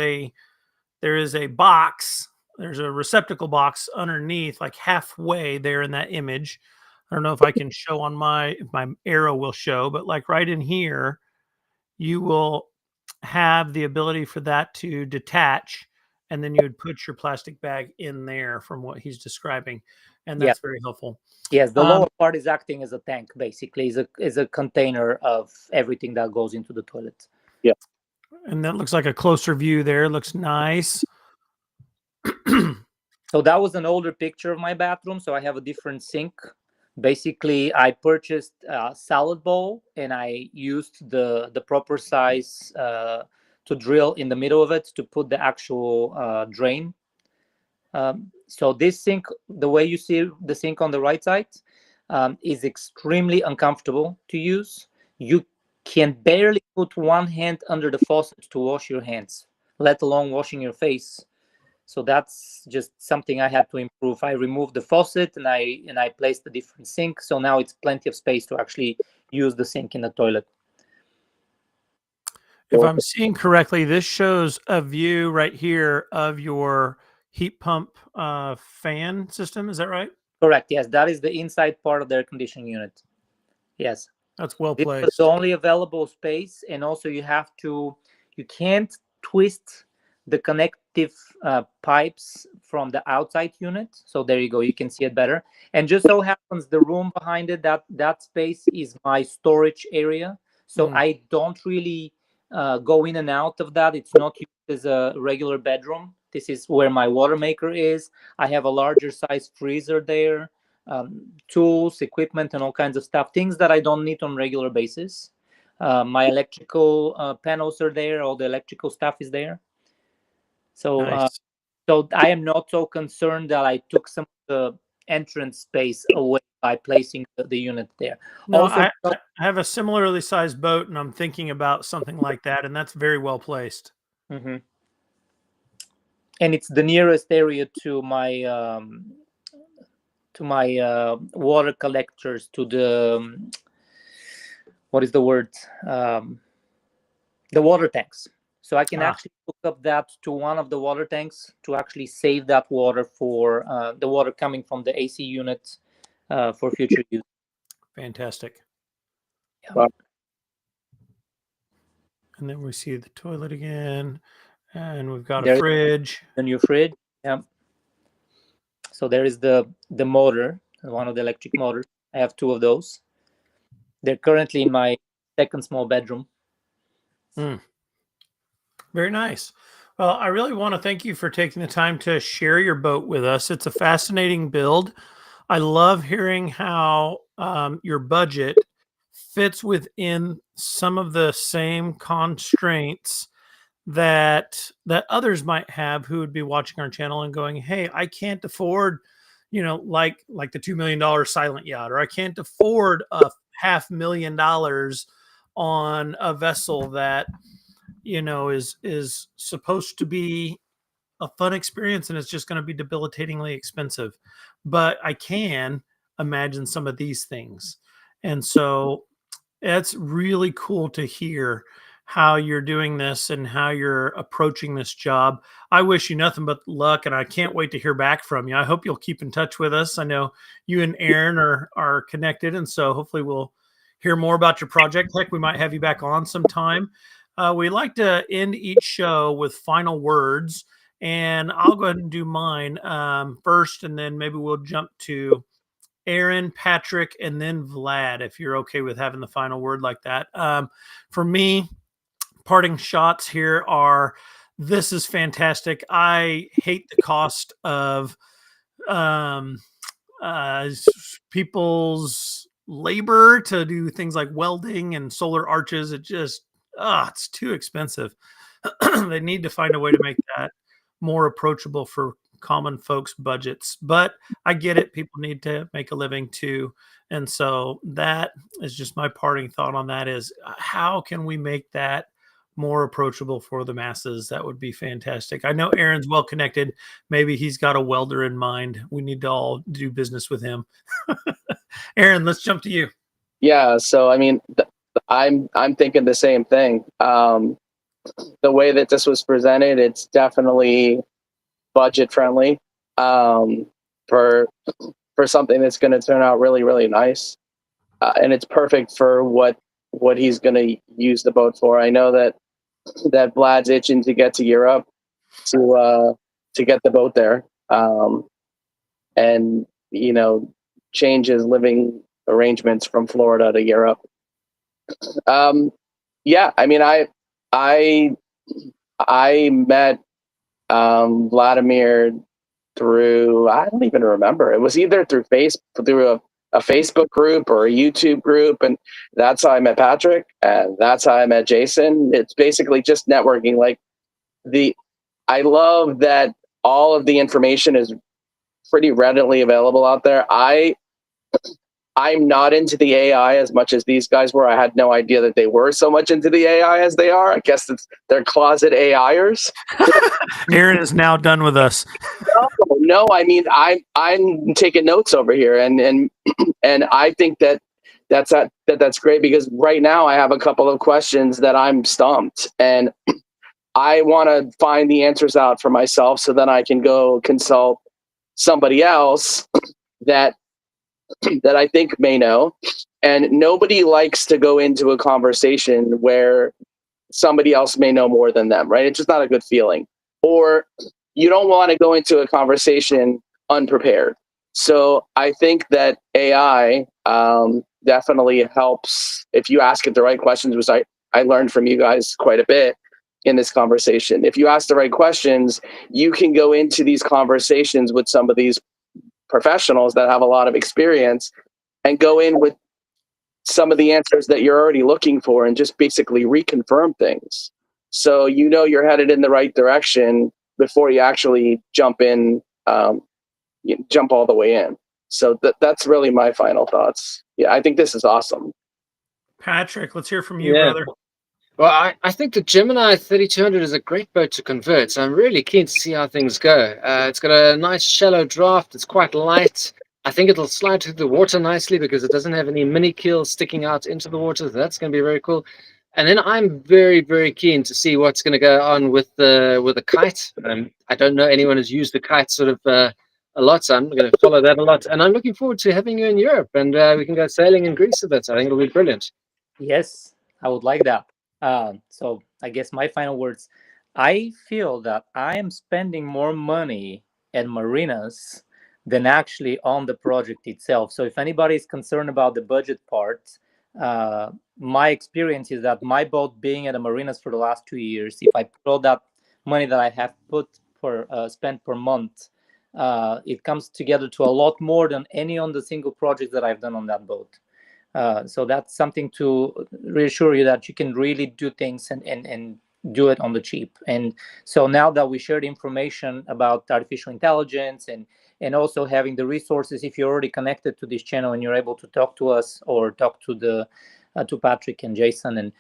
a box. There's a receptacle box underneath, like halfway there in that image. I don't know if I can show on if my arrow will show, but like right in here, you will have the ability for that to detach, and then you would put your plastic bag in there from what he's describing, and Yeah. that's very helpful. Yes, the Um, lower part is acting as a tank, basically, is a container of everything that goes into the toilet. and that looks like a closer view there. Looks nice. So that was an older picture of my bathroom. So I have a different sink. Basically, I purchased a salad bowl and I used the proper size to drill in the middle of it to put the actual drain. So this sink, the way you see the sink on the right side, is extremely uncomfortable to use. You can barely put one hand under the faucet to wash your hands, let alone washing your face. So that's just something I had to improve. I removed the faucet and I placed a different sink. So now it's plenty of space to actually use the sink in the toilet. If I'm seeing correctly, this shows a view right here of your heat pump fan system. Is that right? Correct. Yes, that is the inside part of the air conditioning unit. Yes. That's well This was the placed. only available space, and also you can't twist the connective pipes from the outside unit. So there you go, you can see it better. And just so happens the room behind it, that space is my storage area. So Mm, I don't really go in and out of that. It's not used as a regular bedroom. This is where my water maker is. I have a larger size freezer there, tools, equipment, and all kinds of stuff, things that I don't need on regular basis. My electrical panels are there. All the electrical stuff is there. So, nice. so I am not so concerned that I took some of the entrance space away by placing the unit there. No, Also, I have a similarly sized boat, and I'm thinking about something like that, and that's very well placed. Mhm. it's the nearest area to my water collectors, to the what is the word, the water tanks. So I can actually hook up that to one of the water tanks to actually save that water for the water coming from the AC unit for future use. Fantastic. Yeah. Wow. And then we see the toilet again, and we've got There a is fridge. the new fridge. Yeah. So there is the motor, one of the electric motors. I have two of those. They're currently in my second small bedroom. Very nice. Well, I really want to thank you for taking the time to share your boat with us. It's a fascinating build. I love hearing how your budget fits within some of the same constraints that others might have who would be watching our channel and going, "Hey, I can't afford, like the $2 million silent yacht, or I can't afford a $500,000 on a vessel that is supposed to be a fun experience and it's just going to be debilitatingly expensive, but I can imagine some of these things." And so it's really cool to hear how you're doing this and how you're approaching this job. I wish you nothing but luck, and I can't wait to hear back from you. I hope you'll keep in touch with us. I know you and Aaron are connected, and so hopefully we'll hear more about your project. Heck, we might have you back on sometime. We like to end each show with final words, and I'll go ahead and do mine first, and then maybe we'll jump to Aaron, Patrick, and then Vlad, if you're okay with having the final word like that. For me, parting shots here are: this is fantastic. I hate the cost of um, people's labor to do things like welding and solar arches. It just, it's too expensive. They need to find a way to make that more approachable for common folks' budgets. But I get it. People need to make a living too. And so that is just my parting thought on that is how can we make that more approachable for the masses? That would be fantastic. I know Aaron's well connected. Maybe he's got a welder in mind. We need to all do business with him. Aaron, let's jump to you. Yeah. So I mean, I'm thinking the same thing. The way that this was presented, it's definitely budget friendly for something that's going to turn out really, really nice, and it's perfect for what he's going to use the boat for. I know that Vlad's itching to get to Europe to get the boat there, and change his living arrangements from Florida to Europe. Yeah, I mean, I met Vladimir through, I don't even remember. It was either through a Facebook group or a YouTube group, and that's how I met Patrick, and that's how I met Jason. It's basically just networking. Like I love that all of the information is pretty readily available out there. I'm not into the AI as much as these guys were. I had no idea that they were so much into the AI as they are. I guess they're closet AIers. Aaron is now done with us. No, I mean I'm taking notes over here, and I think that's great, because right now I have a couple of questions that I'm stumped, and I want to find the answers out for myself so then I can go consult somebody else that I think may know. And nobody likes to go into a conversation where somebody else may know more than them, right? It's just not a good feeling. Or you don't want to go into a conversation unprepared. So I think that AI definitely helps if you ask it the right questions, which I learned from you guys quite a bit in this conversation. If you ask the right questions, you can go into these conversations with some of these professionals that have a lot of experience and go in with some of the answers that you're already looking for and just basically reconfirm things. So you're headed in the right direction before you actually jump all the way in. So that's really my final thoughts. Yeah, I think this is awesome. Patrick, let's hear from you, brother. Well, I think the Gemini 3200 is a great boat to convert. So I'm really keen to see how things go. It's got a nice shallow draft. It's quite light. I think it'll slide through the water nicely because it doesn't have any mini keels sticking out into the water. So that's going to be very cool. And then I'm very, very keen to see what's going to go on with the kite. I don't know anyone who's used the kite sort of a lot, so I'm going to follow that a lot. And I'm looking forward to having you in Europe, and we can go sailing in Greece a bit. I think it'll be brilliant. Yes, I would like that. So I guess my final words. I feel that I am spending more money at marinas than actually on the project itself. So if anybody is concerned about the budget part, my experience is that my boat being at the marinas for the last 2 years, if I put all that money that I have put per spent per month, it comes together to a lot more than any on the single project that I've done on that boat. So that's something to reassure you that you can really do things and do it on the cheap. And so now that we shared information about artificial intelligence and also having the resources, if you're already connected to this channel and you're able to talk to us or talk to the to Patrick and Jason and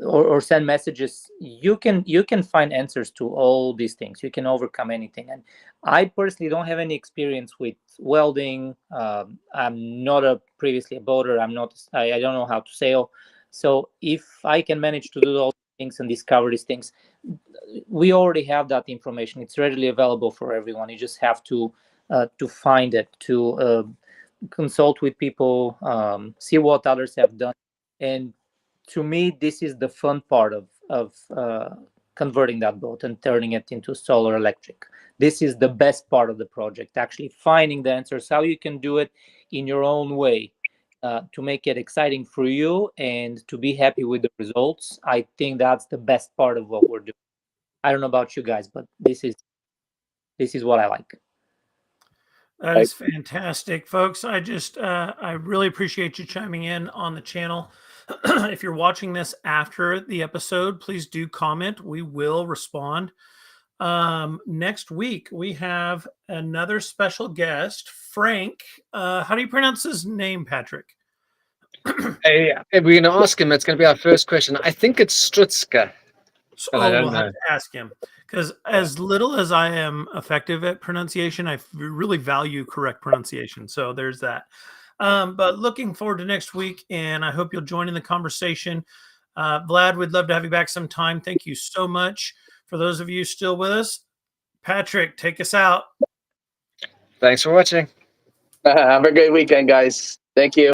or send messages, you can find answers to all these things. You can overcome anything. And I personally don't have any experience with welding. I'm not previously a boater. I don't know how to sail. So if I can manage to do all things and discover these things, we already have that information. It's readily available for everyone. You just have to find it, to consult with people, see what others have done. And to me, this is the fun part of converting that boat and turning it into solar electric. This is the best part of the project, actually finding the answers, how you can do it in your own way, to make it exciting for you and to be happy with the results. I think that's the best part of what we're doing. I don't know about you guys, but this is what I like. That is fantastic, folks. I really appreciate you chiming in on the channel. If you're watching this after the episode, please do comment. We will respond. Next week, we have another special guest, Frank. How do you pronounce his name, Patrick? Hey, if we're going to ask him, it's going to be our first question. I think it's Strutska. So, But I don't we'll have know. to ask him because as little as I am effective at pronunciation, I really value correct pronunciation. So there's that. But looking forward to next week, and I hope you'll join in the conversation. Vlad, we'd love to have you back sometime. Thank you so much. For those of you still with us, Patrick, take us out. Thanks for watching. Have a great weekend, guys. Thank you.